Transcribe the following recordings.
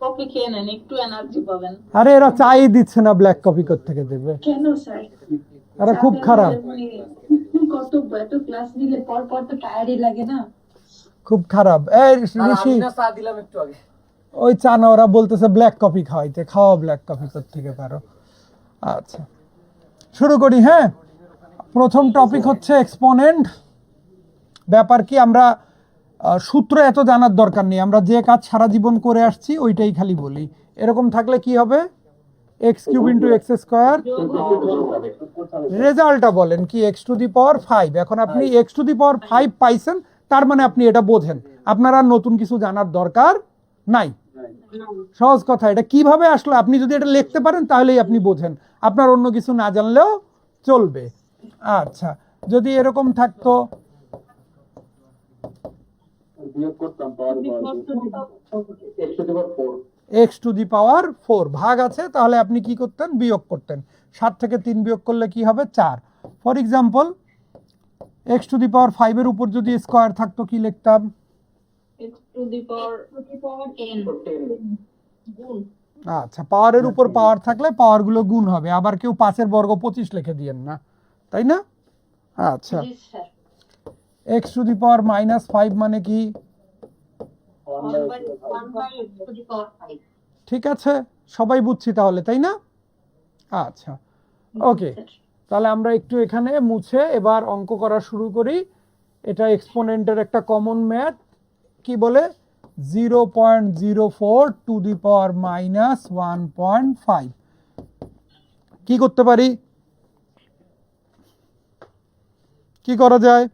Coffee খেয়ে নেন, একটু এনার্জি পাবেন। আরে এরা চাই দিচ্ছে না, ব্ল্যাক কফি থেকে দেবে? কেন স্যার? আরে খুব খারাপ, কর্তব্য, এত ক্লাস নিলে পর পর তো টায়ারই লাগে না। খুব খারাপ। এই ঋষি, চা দিলাম একটু আগে। ওই চা না, ওরা বলতেছে ব্ল্যাক কফি খাওয়াইতে, খাওয়া ব্ল্যাক কফি থেকে পারো। আচ্ছা শুরু করি। হ্যাঁ, প্রথম টপিক হচ্ছে এক্সপোনেন্ট। ব্যাপার কি, আমরা সূত্র এত জানার দরকার নেই, আমরা যে কাজ সারা জীবন করে আসছি ওইটাই খালি বলি। এরকম থাকলে কি হবে, x cube into x square, রেজাল্টটা বলেন কি, এক্স টু দি পাওয়ার 5। এখন আপনি এক্স টু দি পাওয়ার 5 পাইছেন, তার মানে আপনি এটা বোঝেন, আপনার আর নতুন কিছু জানার দরকার নাই। সহজ কথা, এটা কিভাবে আসলো আপনি যদি এটা লিখতে পারেন তাহলেই আপনি বোঝেন, আপনার অন্য কিছু না জানলেও চলবে। আচ্ছা, যদি এরকম থাকতো এক্স টু দি পাওয়ার 4 ভাগ আছে, তাহলে আপনি কি করতেন, বিয়োগ করতেন। 7 থেকে 3 বিয়োগ করলে কি হবে, 4। For example, x to the power 5 এর উপর যদি স্কোয়ার থাকতো কি লিখতাম, x to the power n গুণ। আচ্ছা, পাওয়ারের উপর পাওয়ার থাকলে পাওয়ার গুলো গুণ হবে। আবার কেউ 5 এর বর্গ 25 লিখে দিয়েন না, তাই না? আচ্ছা, জি sir. X to the power -5 মানে কি, 1/x টু দি পাওয়ার 5। ঠিক আছে, সবাই বুঝছি তাহলে, তাই না? আচ্ছা ওকে, তাহলে আমরা একটু এখানে মুছে এবার অঙ্ক করা শুরু করি। এটা এক্সপোনেন্টের একটা কমন ম্যাথ, কি বলে 0.04 টু দি পাওয়ার -1.5। কি করতে পারি, কি করা যায়?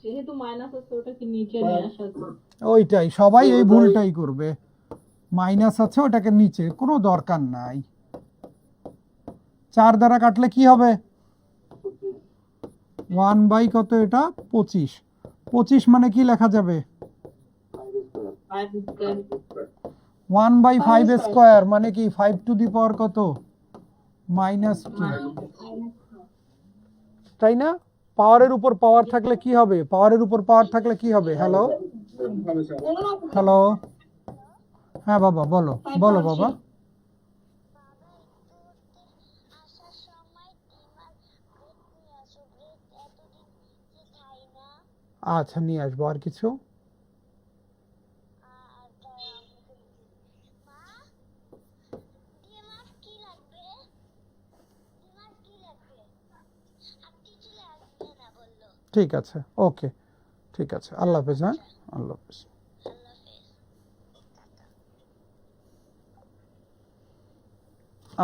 যেহেতু মাইনাস আছে ওটাকে নিচে নিয়ে আসা যায়। ওইটাই, সবাই এই ভুলটাই করবে, মাইনাস আছে ওটাকে নিচে, কোনো দরকার নাই। 4 দ্বারা কাটলে কি হবে, 1 বাই কত, এটা 25। 25 মানে কি লেখা যাবে, 1 বাই 5 স্কোয়ার মানে কি 5 টু দি পাওয়ার কত, -2, তাই না? পাওয়ারের উপর পাওয়ার থাকলে কি হবে, পাওয়ারের উপর পাওয়ার থাকলে কি হবে, হ্যালো হ্যালো, হ্যাঁ বাবা বলো বলো বাবা। আচ্ছা নিয়ে আসবো, আর কিছু? ঠিক আছে, ওকে, ঠিক আছে, আল্লাহ হাফেজ। হ্যাঁ, আল্লাহ হাফেজ।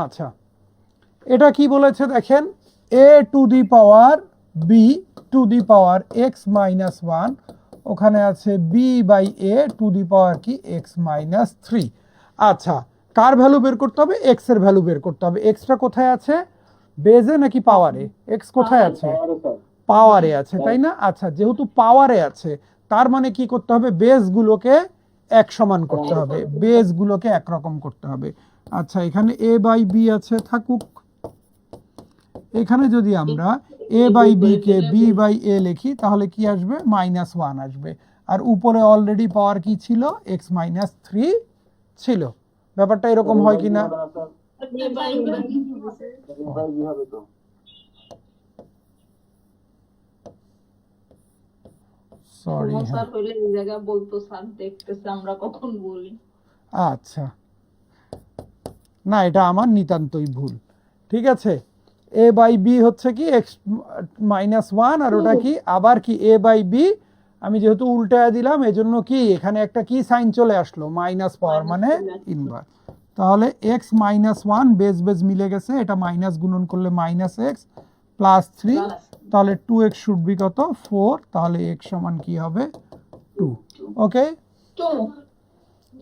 আচ্ছা, এটা কি বলেছে দেখেন, a to the power b to the power x -1, ওখানে আছে b by a to the power কি x -3। আচ্ছা, কার ভ্যালু বের করতে হবে, x এর ভ্যালু বের করতে হবে। x টা কোথায় আছে, বেজে নাকি পাওয়ারে? x কোথায় আছে, পাওয়ারে আছে, তাই না? আচ্ছা, যেহেতু পাওয়ারে আছে তার মানে কি করতে হবে, বেসগুলোকে এক সমান করতে হবে, বেসগুলোকে একরকম করতে হবে। আচ্ছা, এখানে a বাই b আছে, থাকুক। এখানে যদি আমরা a বাই b কে b বাই a লিখি তাহলে কি আসবে, -1 আসবে। আর উপরে অলরেডি পাওয়ার কি ছিল, x -3 ছিল। ব্যাপারটা এরকম হয় কিনা, সরি, স্যার হইলে এই জায়গা বলতো, স্যার দেখতেছে আমরা কখন বলি। আচ্ছা, না এটা আমার নিতান্তই ভুল, ঠিক আছে। a বাই b হচ্ছে কি x -1, আর ওটা কি আবার কি a বাই b, আমি যেহেতু উল্টায় দিলাম এজন্য কি এখানে একটা কি সাইন চলে আসলো, মাইনাস পাওয়ার মানে ইনভার্স। তাহলে x -1 বেস বেস মিলে গেছে, এটা মাইনাস গুণন করলে -x +3, তাহলে 2x শুড বি কত, 4, তাহলে x সমান কি হবে, 2। ওকে,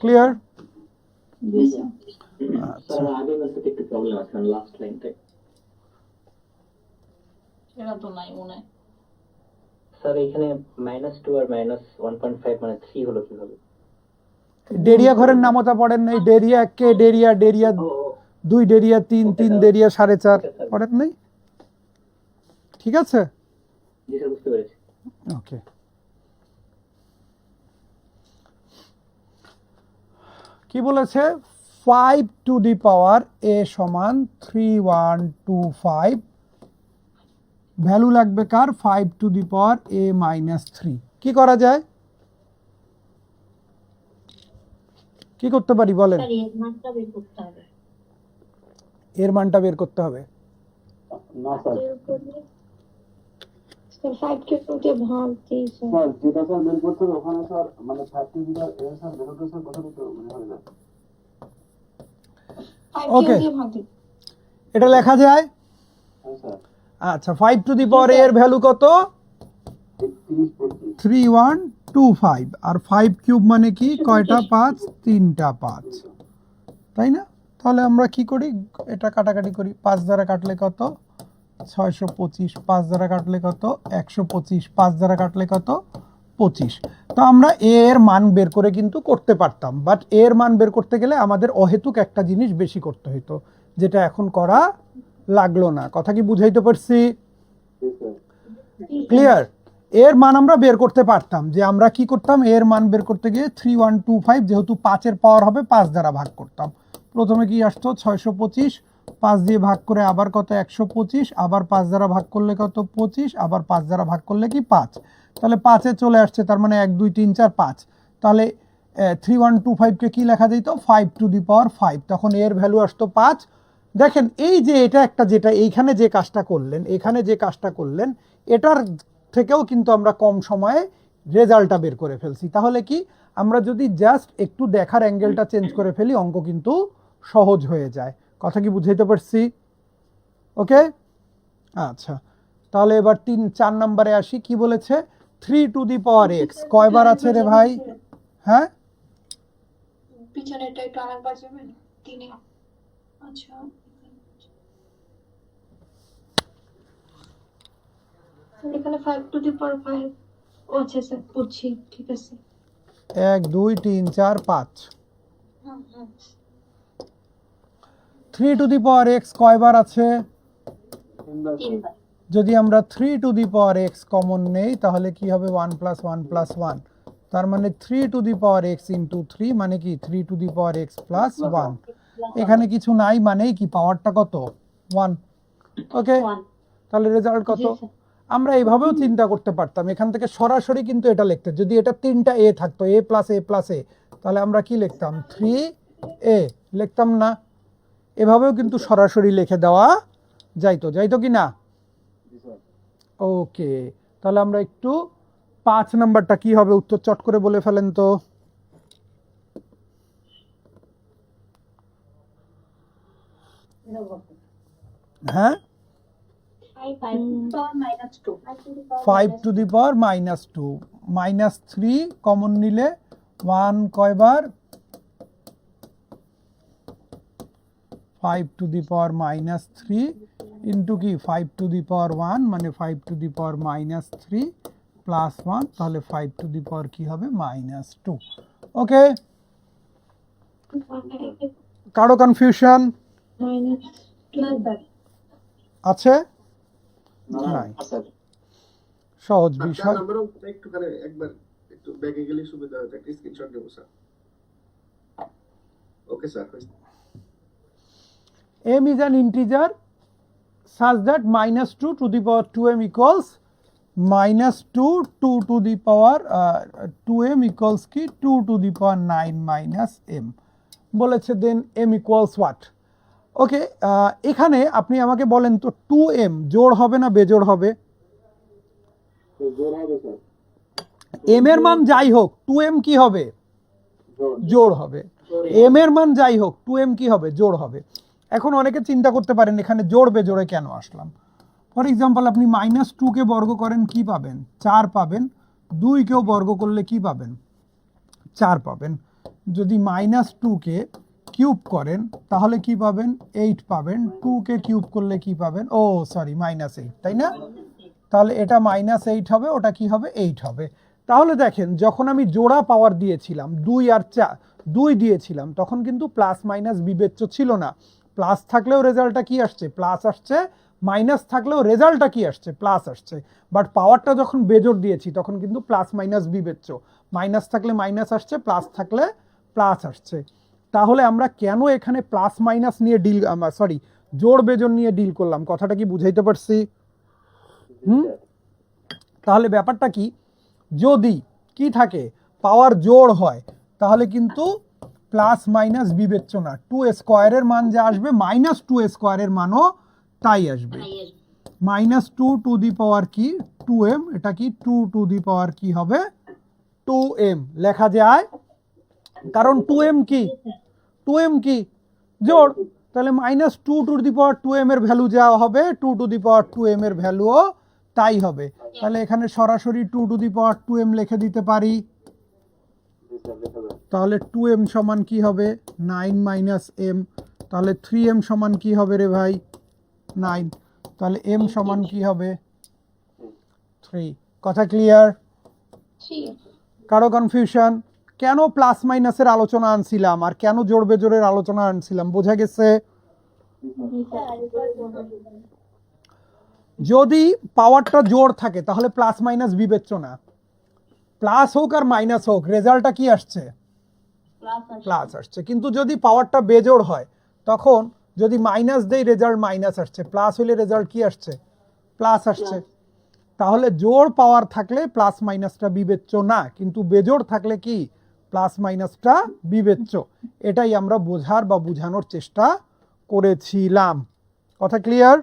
ক্লিয়ার? আচ্ছা, এটা তো নাই মনে হয় স্যার, এখানে -2 আর -1.5 মানে 3 হলো কিভাবে? ডেরিয়া ঘরের নামতা পড়েন নাই, ডেরিয়া 1 কে ডেরিয়া, ডেরিয়া 2, ডেরিয়া 3, 3 ডেরিয়া 4.5 পড়েন নাই? ঠিক আছে, জি স্যার, বুঝতে পেরেছি। ওকে। কি বলেছে 5 টু দি পাওয়ার a সমান 3125, ভ্যালু লাগবে কার 5 two the power a minus 3। কি করা যায়, কি করতে পারি বলেন? স্যার এর মানটা বের করতে হবে। এর মানটা বের করতে হবে। না স্যার, স্যার 5 কে 2 দিয়ে ভাগ দিই স্যার। স্যার যেটা স্যার বের করতে হবে ওখানে স্যার মানে 30 মিটার এর স্যার বের করতে স্যার কত দিতে মানে হবে না? 5 Okay. কে দিয়ে ভাগ দিই। এটা লেখা যায়। হ্যাঁ স্যার, আচ্ছা 5 টু দি পাওয়ার a এর ভ্যালু কত? 31 25 3125, আর 5 কিউব মানে কি, কয়টা 5, 3টা 5, তাই না? তাহলে আমরা কি করি, এটা কাটাকাটি করি। 5 দ্বারা কাটলে কত 625, 5 দ্বারা কাটলে কত 125, 5 দ্বারা কাটলে কত 25। তো আমরা a এর মান বের করে কিন্তু করতে পারতাম, বাট a এর মান বের করতে গেলে আমাদের অহেতুক একটা জিনিস বেশি করতে হতো, যেটা এখন করা লাগলো না। কথা কি বুঝাইতে পারছি? জি স্যার, ক্লিয়ার? এর মান আমরা বের করতে পারতাম, যে আমরা কি করতাম, এর মান বের করতে গিয়ে 3125 যেহেতু 5 এর পাওয়ার হবে 5 দ্বারা ভাগ করতাম। প্রথমে কি আসতো 625, 5 দিয়ে ভাগ করে আবার কত 125, আবার 5 দ্বারা ভাগ করলে কত 25, আবার 5 দ্বারা ভাগ করলে কি 5। তাহলে 5-এ চলে আসছে, তার মানে 1 2 3 4 5। তাহলে 3125 কে কি লেখা যেত 5 টু দি পাওয়ার 5, তখন এর ভ্যালু আসতো 5। দেখেন এই যে এটা একটা, যেটা এইখানে যে কাজটা করলেন, এখানে যে কাজটা করলেন, এটার থেকেও কিন্তু আমরা কম সময়ে রেজাল্টটা বের করে ফেলছি। তাহলে কি, আমরা যদি জাস্ট একটু দেখার অ্যাঙ্গেলটা চেঞ্জ করে ফেলি, অঙ্ক কিন্তু সহজ হয়ে যায়। কথা কি বুঝাইতে পারছি? ওকে, আচ্ছা তাহলে এবার 4 নম্বরে আসি। কি বলেছে 3 টু দি পাওয়ার x কয়বার আছে রে ভাই? হ্যাঁ, পিছনেরটা একটু আরেকবার যাবেন 3 এ। আচ্ছা এখানে 5 টু দি পাওয়ার 5। ও আচ্ছা স্যার বুঝছি, ঠিক আছে। 1 2 3 4 5। হ্যাঁ হ্যাঁ 3 টু দি পাওয়ার x কয়বার আছে? 3 বার। যদি আমরা 3 to the power x common নেই, তাহলে কি হবে 1 + 1 + 1, তার মানে 3 to the power x into 3 মানে কি 3 টু দি পাওয়ার x + 1। এখানে কিছু নাই, মানে কি পাওয়ারটা কত 1। ওকে, 1 তাহলে রেজাল্ট কত? জি স্যার। আমরা এইভাবেও চিন্তা করতে পারতাম, এখান থেকে সরাসরি কিন্তু এটা লিখতে, যদি এটা 3টা a থাকতো a + a + a, তাহলে আমরা কি লিখতাম 3a লিখতাম না? এভাবেও কিন্তু সরাসরি লিখে দেওয়া যাইতো, যাইতো কি না? জি স্যার। ওকে, তাহলে আমরা একটু 5 নাম্বারটা কি হবে উত্তর চট করে বলে ফেলেন তো। হ্যাঁ, 5 -2 5 টু দি পাওয়ার -2, -3 কমন নিলে 1 কয়বার? 5 টু দি পাওয়ার -3 ইন্টু কি 5 টু দি পাওয়ার 1 মানে 5 টু দি পাওয়ার -3 প্লাস 1, তাহলে 5 টু দি পাওয়ার কি হবে -2। ওকে, কারো কনফিউশন -2 আছে? না নাই, স্যার, সহজ চার বিষয়। নম্বরও একটুখানি একবার একটু ব্যাগে গেলে সুবিধা হতো, একটা স্ক্রিনশট নেবো sir. Okay sir, m is an integer such that -2 to the power 2m equals -2 2 to the power 2m equals কি 2 to the power 9 minus m বলেছে। দেন m equals what? ওকে, এখানে আপনি আমাকে বলেন তো 2m জোড় হবে না বেজোড় হবে? জোর হবে স্যার, m এর মান যাই হোক 2m কি হবে? জোর। জোড় হবে। m এর মান যাই হোক 2m কি হবে? জোড় হবে। এখন অনেকে চিন্তা করতে পারেন এখানে জোড় বেজোড়ে কেন আসলাম। ফর এক্সাম্পল আপনি -2 কে বর্গ করেন কি পাবেন? 4 পাবেন। 2 কেও বর্গ করলে কি পাবেন? 4 পাবেন। যদি -2 কে কিউব করেন তাহলে কি পাবেন? 8 পাবেন। 2 কে কিউব করলে কি পাবেন? ও সরি -8, তাই না? তাহলে এটা -8 হবে, ওটা কি হবে? 8 হবে। তাহলে দেখেন যখন আমি জোড়া পাওয়ার দিয়েছিলাম 2 আর 4 2 দিয়েছিলাম, তখন কিন্তু প্লাস মাইনাস বিবেচ্য ছিল না। প্লাস থাকলেও রেজাল্টটা কি আসছে? প্লাস আসছে। মাইনাস থাকলেও রেজাল্টটা কি আসছে? প্লাস আসছে। বাট পাওয়ারটা যখন বেজোড় দিয়েছি তখন কিন্তু প্লাস মাইনাস বিবেচ্য। মাইনাস থাকলে মাইনাস আসছে, প্লাস থাকলে প্লাস আসছে। তাহলে আমরা কেন এখানে প্লাস মাইনাস নিয়ে ডিল সরি জোড় বেজোড় নিয়ে ডিল করলাম, কথাটা কি বুঝাইতে পারছি? তাহলে ব্যাপারটা কি, যদি কি থাকে পাওয়ার জোড় হয় তাহলে কিন্তু প্লাস মাইনাস বিবেচ্য না, 2 স্কোয়ারের মান যা আসবে মাইনাস 2 স্কোয়ারের মানও তাই আসবে। মাইনাস 2 টু দি পাওয়ার কি 2m, এটা কি 2 টু দি পাওয়ার কি হবে 2m লেখা যায়, কারণ 2m কি 2m কি জোড়, তাহলে minus 2 to the power 2m এর ভ্যালু যা হবে 2 টু দি পাওয়ার 2m এর ভ্যালুও তাই হবে। তাহলে এখানে সরাসরি 2 টু দি পাওয়ার 2m লিখে দিতে পারি। তাহলে 2m সমান কি হবে 9 মাইনাস m, তাহলে 3m সমান কি হবে রে ভাই 9, তাহলে m সমান কি হবে 3। কথা ক্লিয়ার? কারো কনফিউশন? কেন প্লাস মাইনাসের আলোচনা আনছিলাম আর কেন জোড় বেজোড়ের আলোচনা আনছিলাম, বোঝা গেছে? যদি পাওয়ারটা জোড় থাকে তাহলে প্লাস মাইনাস বিবেচ্য না, প্লাস হোক আর মাইনাস হোক রেজাল্টটা কি আসছে প্লাস আসছে। কিন্তু যদি পাওয়ারটা বেজোড় হয় তখন যদি মাইনাস দেই রেজাল্ট মাইনাস আসছে, প্লাস হলে রেজাল্ট কি আসছে প্লাস আসছে। তাহলে জোড় পাওয়ার থাকলে প্লাস মাইনাসটা বিবেচ্য না, কিন্তু বেজোড় থাকলে কি প্লাস মাইনাসটা বিবেচ্য। এটাই আমরা বোঝার বা বোঝানোর চেষ্টা করেছিলাম। কথা ক্লিয়ার?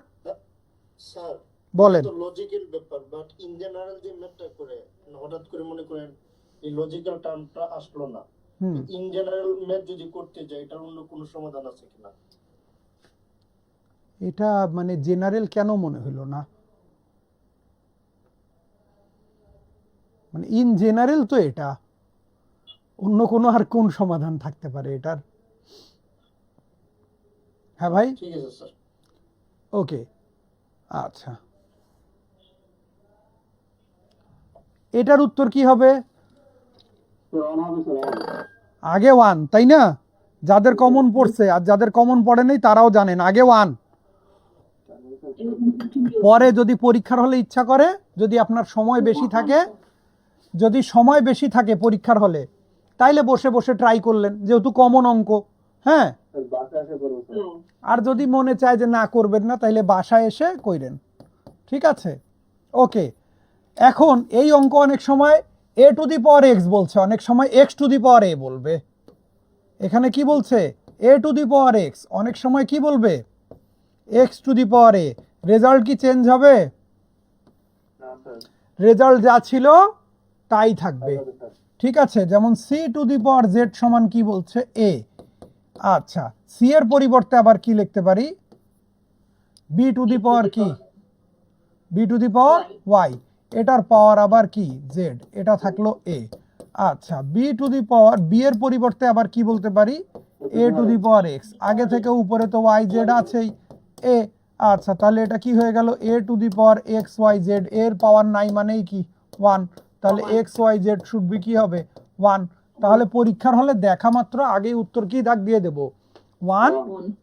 স্যার বলেন। তো লজিক্যাল ব্যাপার, বাট ইন জেনারেল যে ম্যাথটা করে হঠাৎ করে মনে করেন এই লজিক্যাল টার্মটা আসলো না, ইন জেনারেল ম্যাথ যদি করতে যাই এটার অন্য কোনো সমাধান আছে কিনা? এটা মানে জেনারেল কেন মনে হলো না, মানে ইন জেনারেল তো এটা, অন্য কোনো আর কোন সমাধান থাকতে পারে এটার? হ্যাঁ ভাই, ঠিক আছে স্যার। ওকে আচ্ছা, এটার উত্তর কি হবে? আগে 1, তাই না? যাদের কমন পড়ছে আর যাদের কমন পড়ে নাই তারাও জানেন আগে 1। পরে যদি পরীক্ষার হলে ইচ্ছা করে, যদি আপনার সময় বেশি থাকে, যদি সময় বেশি থাকে পরীক্ষার হলে তাইলে বসে বসে ট্রাই করলেন, যেহেতু কমন অঙ্ক। হ্যাঁ, আর যদি মনে চায় যে না করবেন না তাইলে বাসায় এসে কইরেন, ঠিক আছে? ওকে, এখন এই অঙ্ক অনেক সময় a to the power x বলছে, অনেক সময় x two the power a বলবে। এখানে কি বলছে a to the power x, অনেক সময় কি বলবে x two the power a। Result কি চেঞ্জ হবে? রেজাল্ট যা ছিল তাই থাকবে, ঠিক আছে? যেমন c two the power z সমান কি বলছে a। আচ্ছা, c এর পরিবর্তে আবার কি লিখতে পারি b টু দি পাওয়ার কি b to the power y, এটার পাওয়ার আবার কি z, এটা থাকলো a। আচ্ছা, b to the power b এর পরিবর্তে আবার কি বলতে পারি a to the power x, আগে থেকে উপরে তো y z আছেই a। আচ্ছা, তাহলে এটা কি হয়ে গেল a to the power x y z, এর পাওয়ার নাই মানেই কি 1, তাহলে x y z should be কি হবে 1। তাহলে পরীক্ষার হলে দেখা মাত্র আগে উত্তর কি দাগ দিয়ে দেব 1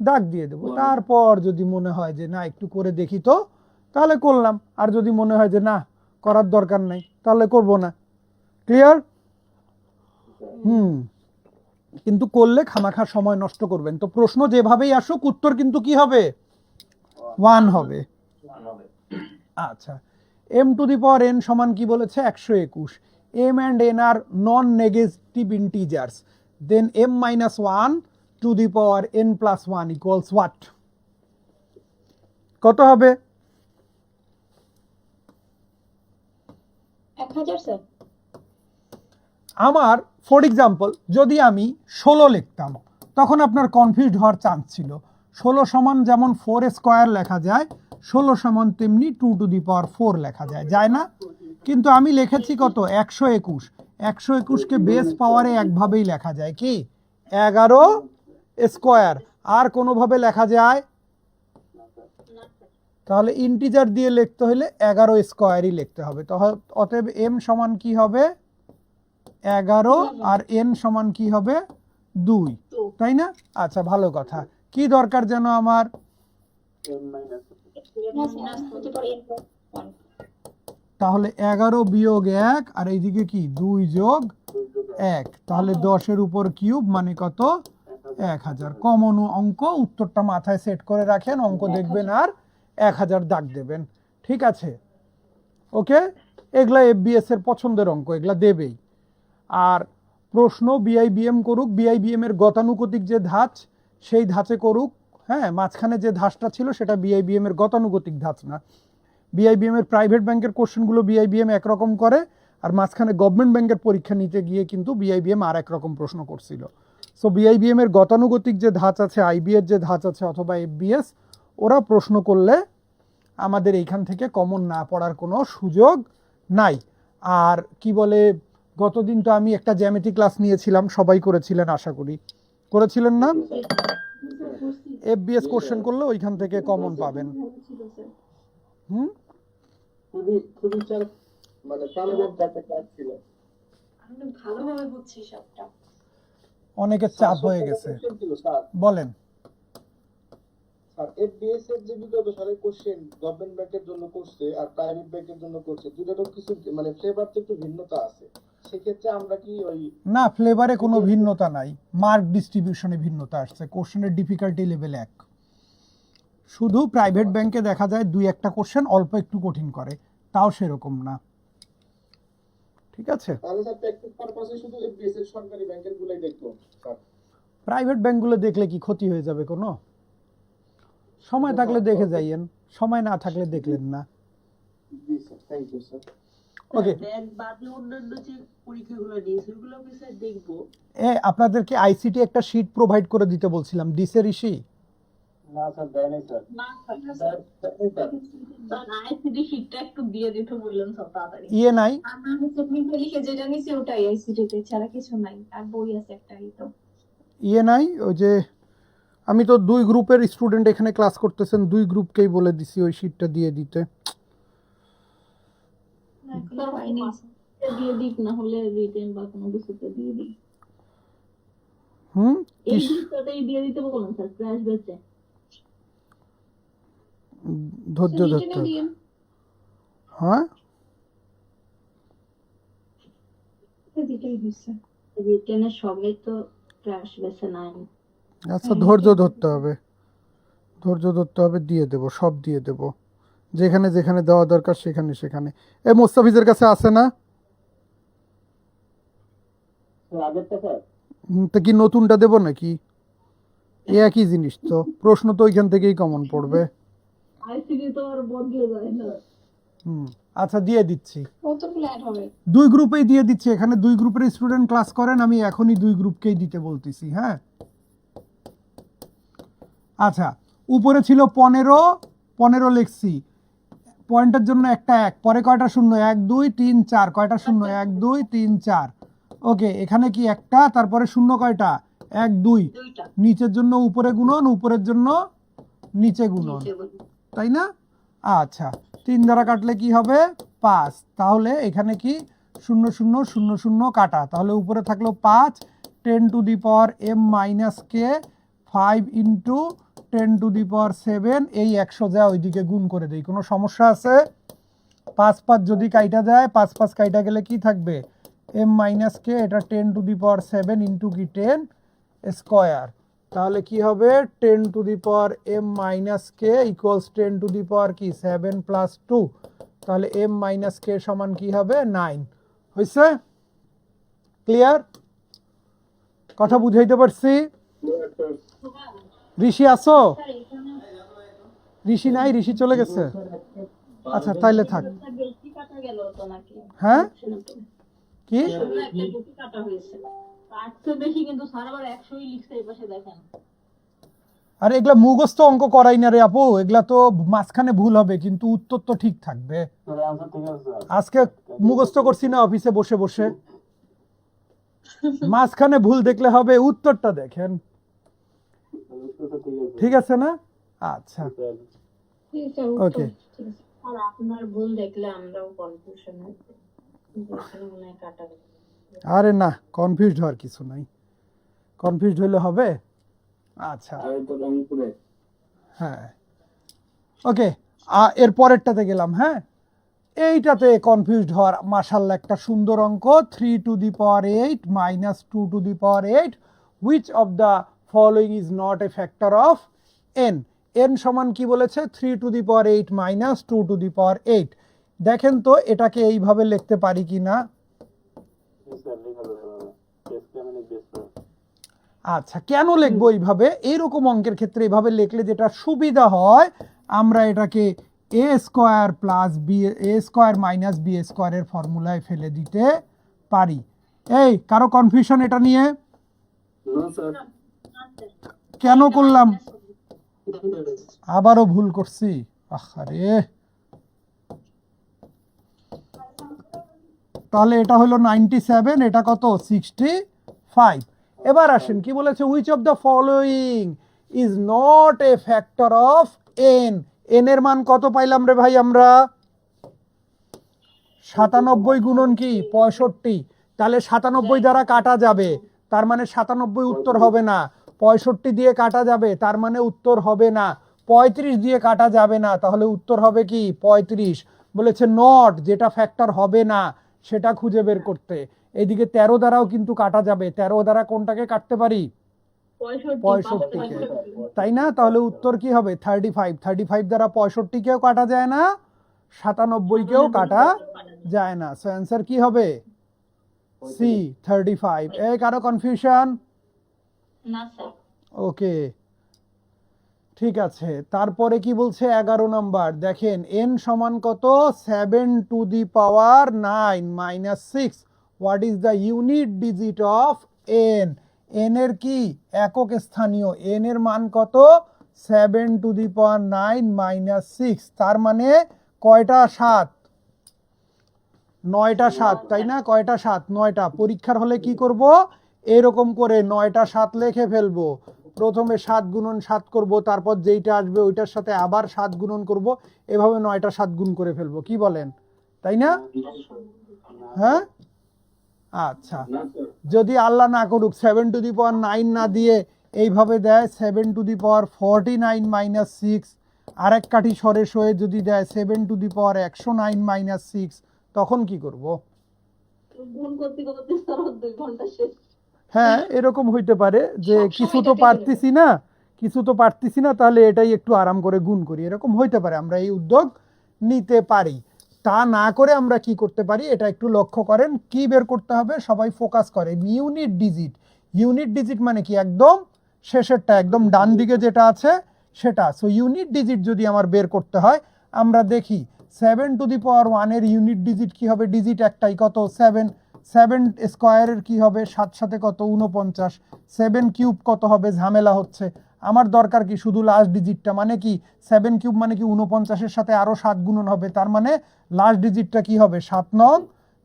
দাগ দিয়ে দেব। তারপর যদি মনে হয় যে না একটু করে দেখি তো তাহলে করলাম, আর যদি মনে হয় যে না করার দরকার নাই তাহলে করব না। ক্লিয়ার? কিন্তু করলে খামাখা সময় নষ্ট করবেন। তো প্রশ্ন যেভাবেই আসুক উত্তর কিন্তু কি হবে 1 হবে। আচ্ছা, m two the power n সমান কি বলেছে 121। m and n are non-negative integers, then m minus 1 to the power n plus 1 equals what? কত হবে? 1000 স্যার। আমার ফর এক্সাম্পল যদি আমি 16 লিখতাম তখন আপনার কনফিউজ হওয়ার চান্স ছিল। 16 সমান যেমন 4 স্কোয়ার লেখা যায়, 16 সমান তেমনি 2 টু দি পাওয়ার 4 লেখা যায়, যায় না? কিন্তু আমি লিখেছি কত 121। 121কে বেস পাওয়ারে একভাবেই লেখা যায় কি 11 স্কোয়ার, আর কোনোভাবে লেখা যায়? তাহলে ইন্টিজার দিয়ে লিখতে হলে 11 স্কোয়ারই লিখতে হবে। অতএব m সমান কি হবে 11 আর n সমান কি হবে 2, তাই না? আচ্ছা, ভালো কথা। কি দরকার যেন আমার? তাহলে 11 বিয়োগ 1 আর এইদিকে কি 2 যোগ 1, তাহলে 10 এর উপর কিউব মানে কত 1000 কমন অঙ্ক, উত্তরটা মাথায় সেট করে রাখেন, অঙ্ক দেখবেন আর 1000 দাগ দেবেন। ঠিক আছে, ওকে, এগুলা এফবিএস এর পছন্দের অঙ্ক, এগুলা দেবেই। আর প্রশ্ন বিআইবিএম করুক, বিআইবিএম এর গতানুগতিক যে ধাঁচ সেই ধাঁচে করুক, হ্যাঁ, মাঝখানে যে ধাঁচটা ছিল সেটা বিআইবিএম এর গতানুগতিক ধাঁচ না। বিআইবিএম এর প্রাইভেট ব্যাংকের কোশ্চেনগুলো বিআইবিএম একরকম করে, আর মাঝখানে গভর্নমেন্ট ব্যাংকের পরীক্ষা নিতে গিয়ে কিন্তু বিআইবিএম আর একরকম প্রশ্ন করছিল। সো বিআইবিএম এর গতানুগতিক যে ধাঁচ আছে, আইবি এর যে ধাঁচ আছে অথবা এফবিএস, ওরা প্রশ্ন করলে আমাদের এইখান থেকে কমন না পড়ার কোনো সুযোগ নাই। আর কি বলে, গতদিন তো আমি একটা জ্যামিতি ক্লাস নিয়েছিলাম, সবাই করেছিলেন আশা করি, করেছিলেন না? এফবিএস কোশ্চেন করলে ওইখান থেকে কমন পাবেন। হুম, খুবই স্যার মানে প্রাণবন্ত একটা ক্লাস ছিল। আমি ভালোভাবে বুঝছি সবটা। অনেকের চাপ হয়ে গেছে, বলেন। আর এফবিএস এর যে বিগত সালের কোশ্চেন গভর্নমেন্ট ব্যাংকের জন্য করছে আর প্রাইভেট ব্যাংকের জন্য করছে, দুটোর কিছু মানে ফ্লেভার তো একটু ভিন্নতা আছে। সেক্ষেত্রে আমরা কি ওই না, ফ্লেভারে কোনো ভিন্নতা নাই, মার্ক ডিস্ট্রিবিউশনে ভিন্নতা আসছে, কোশ্চেনের ডিফিকাল্টি লেভেল এক। শুধু প্রাইভেট ব্যাংকে দেখা যায় দুই একটা কোশ্চেন অল্প একটু কঠিন করে, তাও সেরকম না। ঠিক আছে, তাহলে স্যার প্র্যাকটিস পারপাসে শুধু এফবিএস এর সরকারি ব্যাংকের গুলাই দেখবো স্যার। প্রাইভেট ব্যাংকগুলো দেখলে কি ক্ষতি হয়ে যাবে কোনো? সময় থাকলে দেখে যাইয়েন, সময় না থাকলে দেখলেন না। জি sir, thank you sir. Okay, bank বাদে অন্যান্য যে পরীক্ষাগুলো দিয়েছে ওগুলো কি স্যার দেখবো? আপনাদেরকে আইসিটি একটা শীট প্রোভাইড করে দিতে বলছিলাম, দিছে ঋষি? না স্যার, দেয় নাই স্যার। না স্যার আইসিডি শীটটা একটু দিয়ে দিতে বললেন সব তাড়াতাড়ি। ইয়ে নাই? আমরা হচ্ছে প্রিন্টে লিখে যেটা নিছি ওটাই আইসিটিতে, ছাড়া কিছু নাই। আর বই আছে একটাই তো। ইয়ে নাই, ওই যে আমি তো দুই গ্রুপের স্টুডেন্ট এখানে ক্লাস করতেছেন, দুই গ্রুপকেই বলে দিছি ওই শীটটা দিয়ে দিতে। এখনো পাইনি। দিয়ে দিক, না হলে রিটেন বা কোনো কিছুতে দিয়ে দিই। হুম, এই দুটোতেই দিয়ে দিতে বলুন স্যার, ক্র্যাশ বেচে। ধৈর্য ধরতে হবে। হ্যাঁ, এটাই হচ্ছে। রিটেনের সবাই তো ক্র্যাশ বেচে নাই। আচ্ছা, ধৈর্য ধরতে হবে, ধৈর্য ধরতে হবে, দিয়ে দেব, সব দিয়ে দেব, যেখানে যেখানে দেওয়া দরকার সেখানে সেখানে। মোস্তাফিজের কাছে আছে না? আগেরটা স্যার তা কি নতুনটা দেব নাকি? একই জিনিস তো, প্রশ্ন তো ওইখান থেকেই কমন পড়বে। আইসিডি তো আর বদলে যায় না। আচ্ছা, দিয়ে দিচ্ছি, কতগুলো অ্যাড হবে? দুই গ্রুপেই দিয়ে দিচ্ছি। এখানে দুই গ্রুপের স্টুডেন্ট ক্লাস করেন, আমি এখনই দুই গ্রুপকেই দিতে বলতেছি। হ্যাঁ, আচ্ছা, উপরে ছিল 15 লিখছি, পয়েন্টের জন্য একটা এক, পরে কয়টা শূন্য? 1 2 3 4, কয়টা শূন্য? 1 2 3 4। ওকে, এখানে কি একটা, তারপরে শূন্য কয়টা? 1 2, দুইটা নিচের জন্য উপরে গুণন, উপরের জন্য নিচে গুণন, নিচে বলি। তাই না? আচ্ছা, 3 দ্বারা কাটলে কি হবে? 5। তাহলে এখানে কি 0 0 0 0 কাটা, তাহলে উপরে থাকলো 5, 10 to the power m - k, 5 into 10 to the power 7। এই 100 যা ওইদিকে গুণ করে দেই, কোনো সমস্যা আছে? 5 5 যদি কাইটা যায়, 5 5 কাইটা গেলে কি থাকবে? m - k, এটা 10 টু দি পাওয়ার 7 ইন্টু কি 10 স্কয়ার। তাহলে কি হবে? 10 to the power m - k equals 10 to the power কি 7 প্লাস 2। তাহলে m - k সমান কি হবে? 9। হয়েছে? ক্লিয়ার? কথা বুঝাইতে পারছি? ঋষি আসো? ঋষি নাই, ঋষি চলে গেছে। আচ্ছা, তাইলে থাক। বেশি কাটা গেল তো নাকি? হ্যাঁ, কি? শুধু একটা বেশি কাটা হয়েছে। 800 বেশি, কিন্তু স্যার আবার 100ই লিখছে এই পাশে দেখেন। আরে এগুলা মুখস্থ অঙ্ক করাই না রে আপু, এগুলা তো মাঝখানে ভুল হবে কিন্তু উত্তর তো ঠিক থাকবে। স্যার আনসার ঠিক আছে স্যার। আজকে মুখস্থ করছি না অফিসে বসে বসে, মাঝখানে ভুল দেখলে হবে, উত্তরটা দেখেন। উত্তর তো ঠিক আছে। ঠিক আছে না? আচ্ছা, ঠিক আছে, ওকে। ঠিক আছে। আর আপনার ভুল দেখলে আমরাও কনফিউশন হচ্ছে, কিন্তু এখানে মনে হয় কাটা গেছে। আরে না, কনফিউজড হওয়ার কিছু নাই, কনফিউজড হলে হবে? আচ্ছা, আর তো রংপুরে হ্যাঁ, ওকে, এর পরেরটাতে গেলাম। হ্যাঁ, এইটাতে কনফিউজড হওয়ার মাশাআল্লাহ একটা সুন্দর অঙ্ক। 3 to the power 8 - 2 to the power 8, which of the following is not a factor of n. n সমান কি বলেছে 3 to the power 8 minus 2 to the power 8। দেখেন তো এটাকে এইভাবে লিখতে পারি কি না। আচ্ছা, কেন লিখবো এইভাবে? এইরকম অঙ্কের ক্ষেত্রে এইভাবে লিখলে যেটা সুবিধা হয়, আমরা এটাকে a square plus b a square minus b স্কয়ারের ফর্মুলায় ফেলে দিতে পারি। এই কারো কনফিউশন এটা নিয়ে? কেন করলাম? আবারও ভুল করছি, আরে। তাহলে এটা হলো 97, এটা কত 65। এবার আসেন কি বলেছে, which of the following is not a factor of N. N এর মান কত পাইলাম রে ভাই আমরা? 97 গুণন কি 65। তাহলে 97 দ্বারা কাটা যাবে, তার মানে 97 উত্তর হবে না। 65 দিয়ে কাটা যাবে, তার মানে উত্তর হবে না। 35 দিয়ে কাটা যাবে না, তাহলে উত্তর হবে কি 35। বলেছে নট, যেটা ফ্যাক্টর হবে না সেটা খুঁজে বের করতে। এইদিকে 13 দ্বারাও কিন্তু কাটা যাবে, 13 দ্বারা কোনটাকে কাটতে পারি? 65কে, তাই না? তাহলে উত্তর কি হবে 35। 35 দ্বারা 65 কেও কাটা যায় না, 97 কেও কাটা যায় না। সো অ্যান্সার কি হবে? সি 35। এই কারো কনফিউশন? না স্যার। ওকে, ঠিক আছে। তারপরে কি বলছে 11 নাম্বার, দেখেন n সমান কত 7 two the power 9 minus 6। What is the unit digit of n? n এর কি একক স্থানীয়, n এর মান কত 7 টু দি পাওয়ার 9 মাইনাস 6। তার মানে কয়টা 7? 9টা 7, তাই না? কয়টা 7? 9টা। পরীক্ষার হলে কি করব, এরকম করে 9টা 7 লিখে ফেলবো। প্রথমে 7 গুণন 7 করব, তারপর যেইটা আসবে ওইটার সাথে আবার 7 গুণন করব, এভাবে 9টা 7 গুণ করে ফেলবো। কি বলেন, তাই না? হ্যাঁ, আচ্ছা। যদি আল্লাহ না করুক 7 টু দি পাওয়ার 9 না দিয়ে এইভাবে দেয় 7 টু দি পাওয়ার 49 মাইনাস 6, আরেক কাঠি সরে সয়ে যদি দেয় 7 টু দি পাওয়ার 109 মাইনাস 6, তখন কি করব? গুণ করতে করতে স্যার 2 ঘন্টা শেষ। হ্যাঁ, এরকম হইতে পারে যে কিছু তো পারতেছি না, তাহলে এটাই একটু আরাম করে গুণ করি, এরকম হইতে পারে। আমরা এই উদ্যোগ নিতে পারি। তা না করে আমরা কি করতে পারি, এটা একটু লক্ষ্য করেন। কি বের করতে হবে, সবাই ফোকাস করে, ইউনিট ডিজিট। ইউনিট ডিজিট মানে কি, একদম শেষেরটা, একদম ডান দিকে যেটা আছে সেটা। সো ইউনিট ডিজিট যদি আমার বের করতে হয়, আমরা দেখি 7 টু দি পাওয়ার 1 এর ইউনিট ডিজিট কি হবে? ডিজিট একটাই, কত 7। 7 স্কয়ারের কি হবে 7 সাথে কত 49। 7 কিউব কত হবে? ঝামেলা হচ্ছে। আমার দরকার কি শুধু লাস্ট ডিজিটটা, মানে কি 7 কিউব মানে কি 49-এর সাথে আরো 7 গুণন হবে, তার মানে লাস্ট ডিজিটটা কি হবে 7 নং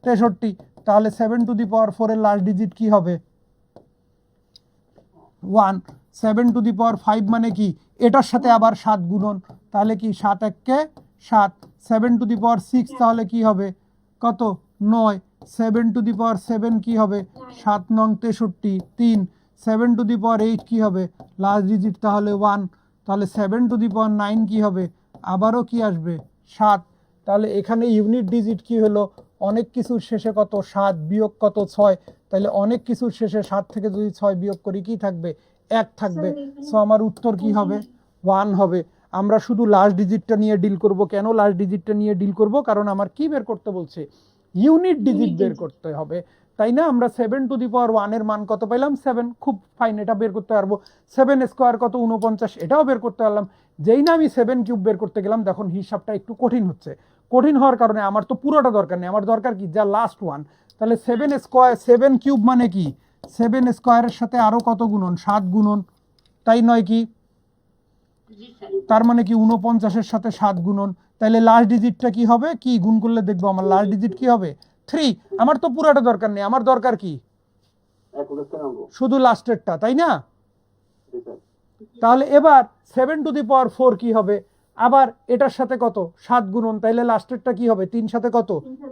63। তাহলে 7 টু দি পাওয়ার 4 এর লাস্ট ডিজিট কি হবে 1। 7 টু দি পাওয়ার 5 মানে কি এটার সাথে আবার 7 গুণন, তাহলে কি 7 1 7। 7 টু দি পাওয়ার 6 তাহলে কি হবে কত 9। 7 টু দি পাওয়ার 7 কি হবে 7 নং 63 3। 7 টু দি পাওয়ার 8 কি হবে লাস্ট ডিজিট তাহলে 1। তাহলে 7 টু দি পাওয়ার 9 কি হবে, আবারও কি আসবে 7। তাহলে এখানে ইউনিট ডিজিট কি হলো, অনেক কিছুর শেষে কত 7 বিয়োগ কত 6। তাহলে অনেক কিছুর শেষে 7 থেকে যদি 6 বিয়োগ করি কি থাকবে 1 থাকবে। সো আমার উত্তর কি হবে 1 হবে। আমরা শুধু লাস্ট ডিজিটটা নিয়ে ডিল করব। কেন লাস্ট ডিজিটটা নিয়ে ডিল করব? কারণ আমার কি বের করতে বলছে, ইউনিট ডিজিট বের করতে হবে, তাই না? আমরা 7 টু দি পাওয়ার 1 এর মান কত পাইলাম 7, খুব ফাইন, এটা বের করতে পারবো। 7 স্কয়ার কত 49, এটাও বের করতে পারলাম। যেই না আমি 7 কিউব বের করতে গেলাম, দেখুন হিসাবটা একটু কঠিন হচ্ছে। কঠিন হওয়ার কারণে আমার তো পুরোটা দরকার নেই, আমার দরকার কি যা লাস্ট ওয়ান। তাহলে 7 স্কয়ার 7 কিউব মানে কি 7 স্কয়ারের সাথে আরো কত গুণন 7 গুণন, তাই নয় কি? তার মানে কি 49-এর সাথে 7 গুণন। তাহলে লাস্ট ডিজিটটা কি হবে, কি গুণ করলে দেখবো আমার লাস্ট ডিজিট কি হবে 3। আমার তো পুরোটা দরকার নেই, আমার দরকার কি শুধু লাস্টেরটা, তাই না? তাহলে এবার 7 টু দি পাওয়ার 4 কি হবে, আবার এটার সাথে কত 7 গুণন, তাইলে লাস্টেরটা কি হবে 3 সাথে কত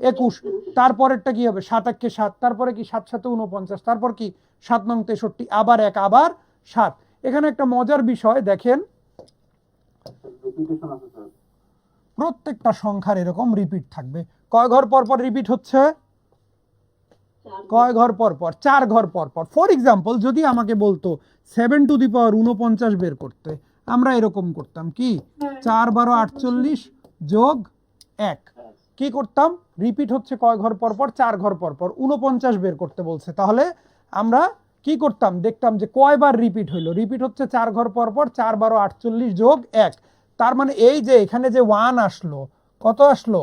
21। তারপরেরটা কি হবে 7 1 7, তারপরে কি 7 7 49, তারপর কি 7 নং 63, আবার 1 আবার 7। এখানে একটা মজার বিষয় দেখেন, প্রত্যেকটা সংখ্যার এরকম রিপিট থাকবে। কয় ঘর পর পর রিপিট হচ্ছে? কয় ঘর পর পর? 4 ঘর পর পর। ফর এক্সাম্পল যদি আমাকে বলতো 7 টু দি পাওয়ার 49 বের করতে, আমরা এরকম করতাম কি, 4 12 48 যোগ 1 কি করতাম, রিপিট হচ্ছে কয় ঘর পর পর? 4 ঘর পর পর। 49 বের করতে বলছে, তাহলে আমরা কি করতাম, দেখতাম যে কয়বার রিপিট হইলো। রিপিট হচ্ছে 4 ঘর পর পর, 4 12 48 যোগ 1। তার মানে এই যে এখানে যে 1 আসলো, কত আসলো?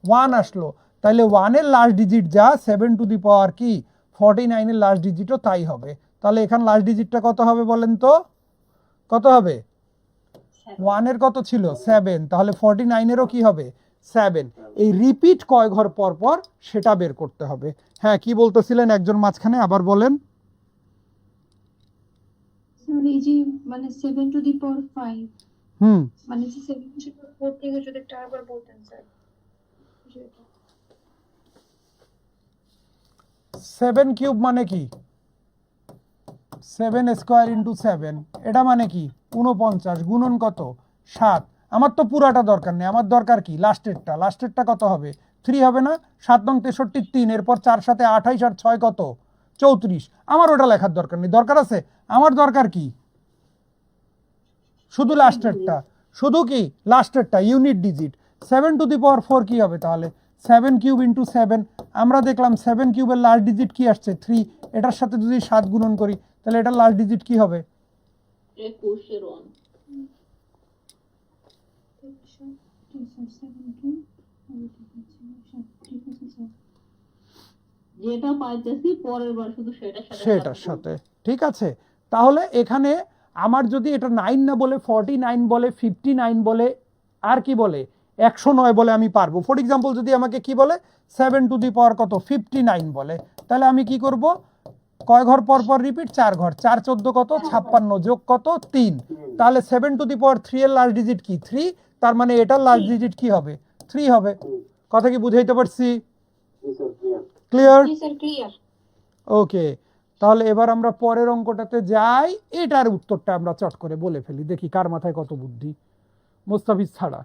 1 আসলো। তাহলে 1 এর লাস্ট ডিজিট যা, 7 টু দি পাওয়ার কি 49 এর লাস্ট ডিজিটও তাই হবে। তাহলে এখানে লাস্ট ডিজিটটা কত হবে বলেন তো? কত হবে? 1 এর কত ছিল? 7। তাহলে 49 এরও কি হবে? 7। এই রিপিট কয় ঘর পর পর সেটা বের করতে হবে। হ্যাঁ, কি বলতেছিলেন একজন মাঝখানে, আবার বলেন। স্যার এই যে মানে 7 টু দি পাওয়ার 5 হুম, মানে যে 7 টু দি পাওয়ার 4 থেকে যদি একটা আবার বলতেন স্যার। 7 কিউব মানে কি? 7 স্কোয়ার ইন্টু 7, এটা মানে কি 49 গুণন কত? 7। আমার তো পুরাটা দরকার নেই, আমার দরকার কি লাস্টেরটা। লাস্টেরটা কত হবে? 3 হবে না? 7 নং 63 3, এরপর 4 সাথে 28 আর 6 কত? 34। আমার ওটা লেখার দরকার নেই। দরকার আছে? আমার দরকার কি শুধু লাস্টেরটা, শুধু কি লাস্টেরটা, unit digit. 7 two the power 4 কি হবে তাহলে? 7 কিউব ইন্টু 7। আমরা দেখলাম 7 কিউবের লাস্ট ডিজিট কি আসছে? 3। এটার সাথে যদি 7 গুণন করি তাহলে এটার লাস্ট ডিজিট কি হবে? 21 এর 1 যেটা পাইতেছি পরের বার শুধু সেটার সাথে। ঠিক আছে, তাহলে এখানে আমার যদি এটা 9 না বলে 49 বলে, 59 বলে, আর কি বলে 109 বলে আমি পারবো। ফর এক্সাম্পল যদি আমাকে কি বলে 7 টু দি পাওয়ার কত 59 বলে, তাহলে আমি কি করব, কয় ঘর পর পর রিপিট? 4 ঘর। 4 14 কত? 56 যোগ কত? 3। তাহলে 7 টু দি পাওয়ার 3 এর লাস্ট ডিজিট কি? 3। তার মানে এটার লাস্ট ডিজিট কি হবে? 3 হবে। কথা কি বুঝাইতে পারছি? ক্লিয়ার? জি স্যার ক্লিয়ার। ওকে, তাহলে এবার আমরা পরের অঙ্কটাতে যাই। এটার উত্তরটা আমরা চট করে বলে ফেলি, দেখি কার মাথায় কত বুদ্ধি, মোস্তাফিজ ছাড়া।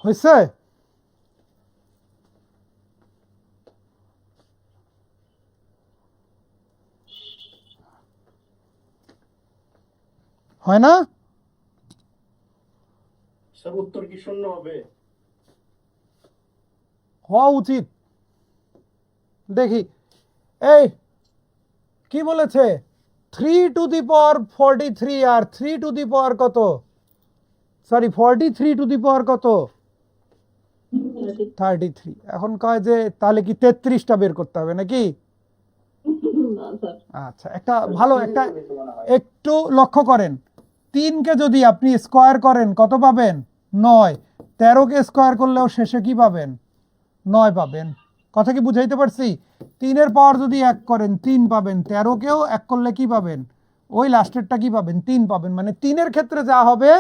হয়েছে? হয় না? স্যার উত্তর কি শূন্য হবে? হওয়া উচিত। দেখি, এই কি বলেছে, 3 to the power 43 R 3 to the পাওয়ার কত, সরি 43 টু দি পাওয়ার কত? 33। এখন কয় যে তাহলে কি 33টা বের করতে হবে নাকি? আচ্ছা, একটা ভালো একটা একটু লক্ষ্য করেন, 3 কে যদি আপনি স্কোয়ার করেন কত পাবেন? 9। 13 কে স্কোয়ার করলেও শেষে কি পাবেন? 9 পাবেন। কথা কি বুঝাইতে পারছি? 3 এর পাওয়ার যদি 1 করেন 3 পাবেন, 13 কেও 1 করলে কি পাবেন? ওই লাস্টেরটা কি পাবেন? 3 পাবেন। মানে 3 এর ক্ষেত্রে যা হবে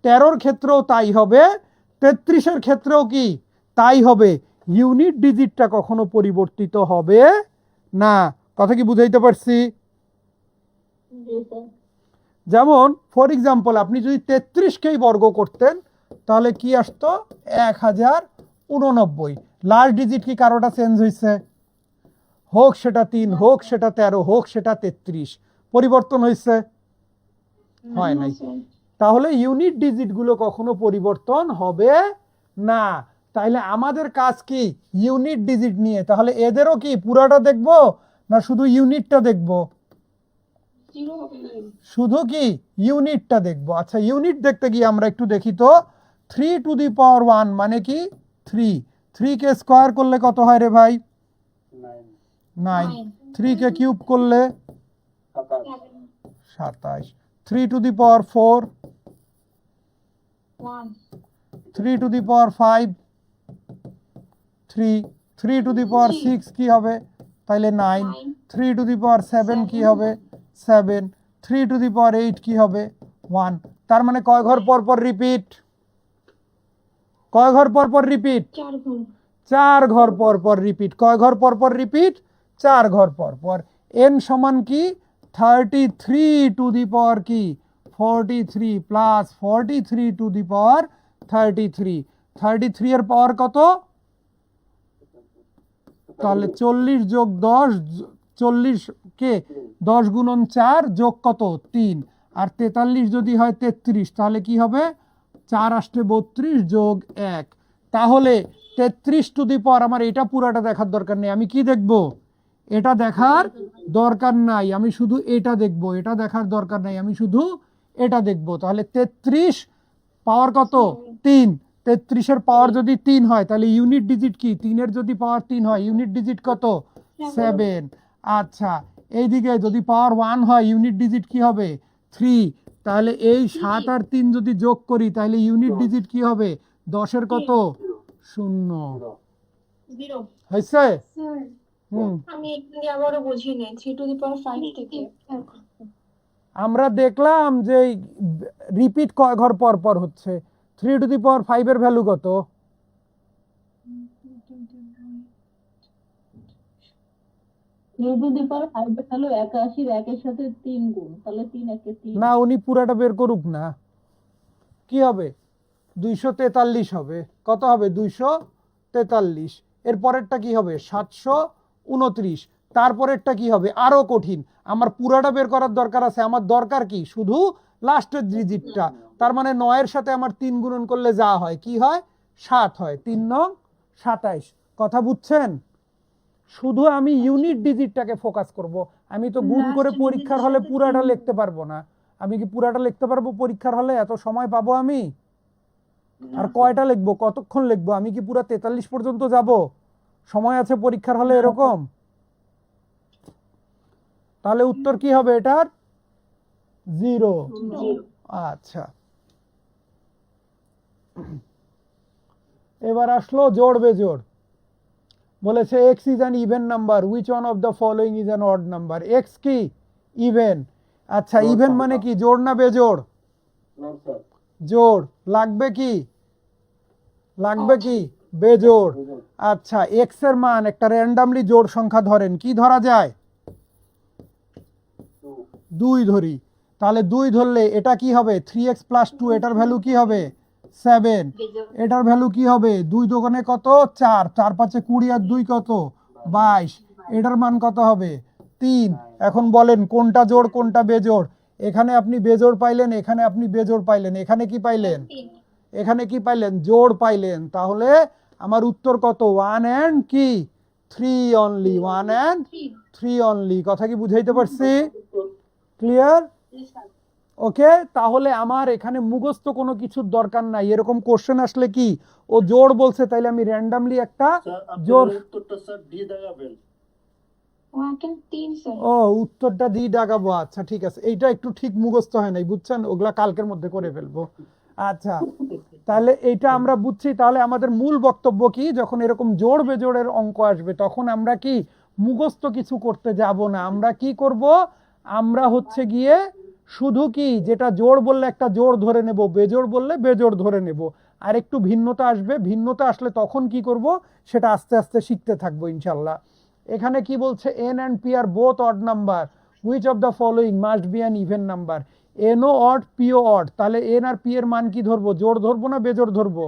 13 এর ক্ষেত্রেও তাই হবে, 33 এর ক্ষেত্রেও কি তাই হবে। ইউনিট ডিজিটটা কখনো পরিবর্তিত হবে না। কথা কি বুঝাইতে পারছি? যেমন ফর এক্সাম্পল আপনি যদি 33কেই বর্গ করতেন তাহলে কি আসতো? 1089। লাস্ট ডিজিট কি কারোটা চেঞ্জ হয়েছে? হোক সেটা 3, হোক সেটা 13, হোক সেটা 33, পরিবর্তন হয়েছে? হয় নাই। তাহলে ইউনিট ডিজিট গুলো কখনো পরিবর্তন হবে না। তাইলে আমাদের কাজ কি? ইউনিট ডিজিট নিয়ে। তাহলে এদেরও কি পুরাটা দেখবো না শুধু ইউনিটটা দেখবো? শুধু কি ইউনিটটা দেখবো। আচ্ছা, ইউনিট দেখতে গিয়ে আমরা একটু দেখি তো। 3 টু দি পাওয়ার 1 মানে কি 3। 3 কে স্কোয়ার করলে কত হয় রে ভাই? 9। 3 কে কিউব করলে 27, 3 to the power 4, 1 3 to the power 5, 3, 3 to the power 6 কি হবে, তাইলে 9, 3 টু দি পাওয়ার 7 কি হবে, 7, 3 টু দি পাওয়ার 8 কি হবে, 1। তার মানে কয় ঘর পর পর রিপিট, কয় ঘর পর পর রিপিট, 4 গুণ 4 ঘর পর পর রিপিট। কয় ঘর পর পর রিপিট, 4 ঘর পর পর। n সমান কি 33 টু দি পাওয়ার কি 43 প্লাস 43 টু দি পাওয়ার 33, 33 এর পাওয়ার কত, তাহলে 40 যোগ 10, 40 কে 10 গুণন 4 যোগ কত 3, আর 43 যদি হয় 33, তাহলে কি হবে 4 আসতে 32 যোগ 1, তাহলে 33 টু দি পাওয়ার, আমার এটা পুরাটা দেখার দরকার নেই, আমি কি দেখব, এটা দেখার দরকার নাই, আমি শুধু এটা দেখব, এটা দেখার দরকার নাই, আমি শুধু এটা দেখব। তাহলে 33 পাওয়ার কত 3, 33 এর পাওয়ার যদি 3 হয় তাহলে ইউনিট ডিজিট কি, 3 এর যদি পাওয়ার 3 হয় ইউনিট ডিজিট কত 7। আচ্ছা এইদিকে যদি পাওয়ার 1 হয় ইউনিট ডিজিট কি হবে 3, তাহলে এই 7 আর 3 যদি যোগ করি তাহলে ইউনিট ডিজিট কি হবে 10 এর কত 0 0 হয়েছে। স্যার হুম, আমি এখানে আবারও বুঝি নাই 3 টু দি পাওয়ার 5 থেকে আমরা দেখলাম যে রিপিট কয় ঘর পর পর হচ্ছে, 3 টু দি পাওয়ার 5 এর ভ্যালু কত, 3 টু দি পাওয়ার 5 তাহলে 81 এর 1 এর সাথে 3 গুণ, তাহলে 3 1 3। না উনি পুরাটা বের করুক না, কি হবে 243 হবে, কত হবে 243, এর পরেরটা কি হবে 729, তারপরেরটা কি হবে আরো কঠিন, আমার পুরাটা বের করার দরকার আছে, আমার দরকার কি শুধু লাস্টের ডিজিটটা, তার মানে 9 এর সাথে আমার 3 গুণন করলে যা হয় কি হয় 7 হয়, 3 9 27, কথা বুঝছেন, শুধু আমি ইউনিট ডিজিটটাকে ফোকাস করব, আমি তো গুণ করে Last পরীক্ষার digit হলে সাথে পুরাটা 3 লিখতে পারবো না, আমি কি পুরাটা লিখতে পারবো পরীক্ষার হলে, এত সময় পাবো আমি, আর কয়টা লিখবো কতক্ষণ লিখবো, আমি কি পুরা 43 পর্যন্ত যাব, সময় আছে পরীক্ষার হলে এরকম, তাহলে উত্তর কি হবে এটার 0। আচ্ছা এবার আসলো জোড় বেজোড়, বলেছে x is an even number, which one of the following is an odd number, x কি ইভেন, আচ্ছা ইভেন মানে কি জোড় না বেজোড়, জোড়, লাগবে কি, লাগবে কি বেজোড়, আচ্ছা x এর মান একটা র্যান্ডমলি জোড় সংখ্যা ধরেন, কি ধরা যায় 2 ধরি, তাহলে 2 ধরলে এটা কি হবে 3x + 2, এটার ভ্যালু কি হবে 7, এটার ভ্যালু কি হবে 2 দোকানে কত 4, 4 5 20 আর 2 কত 22, এটার মান কত হবে 3। এখন বলেন কোনটা জোড় কোনটা বেজোড়, এখানে আপনি বেজোড় পাইলেন, এখানে আপনি বেজোড় পাইলেন, এখানে কি পাইলেন, এখানে কি পাইলেন জোড় পাইলেন, তাহলে আমার উত্তর কত 1 and কি 3 অনলি, 1 and 3 অনলি, কথা কি বুঝাইতে পারছি, ক্লিয়ার, ওকে। তাহলে আমার এখানে মুখস্থ কোনো কিছুর দরকার নাই, এরকম কোশ্চেন আসলে কি ও জোড় বলছে তাইলে আমি র্যান্ডমলি একটা স্যার জোড়, আপনার উত্তরটা স্যার ডি দেখাবেন। ওয়াকেন 3 স্যার ও উত্তরটা দি ডাকাবো, আচ্ছা ঠিক আছে, এইটা একটু ঠিক মুখস্থ হয় নাই বুঝছেন, ওগুলা কালকের মধ্যে করে ফেলবো। আচ্ছা তাহলে এইটা আমরা বুঝছি, তাহলে আমাদের মূল বক্তব্য কি, যখন এরকম জোড় বেজোড়ের অঙ্ক আসবে তখন আমরা কি মুখস্থ কিছু করতে যাব না, আমরা কি করব, আমরা হচ্ছে গিয়ে শুধু কি যেটা জোড় বললে একটা জোড় ধরে নেব, বেজোড় বললে বেজোড় ধরে নেব, আর একটু ভিন্নতা আসবে, ভিন্নতা আসলে তখন কি করব সেটা আস্তে আস্তে শিখতে থাকবো ইনশাল্লাহ। এখানে কি বলছে n and p are both odd number, which of the following must be an even number, n O odd p O odd, তাহলে n আর p এর মান কি ধরবো, জোড় ধরবো না বেজোড় ধরবো,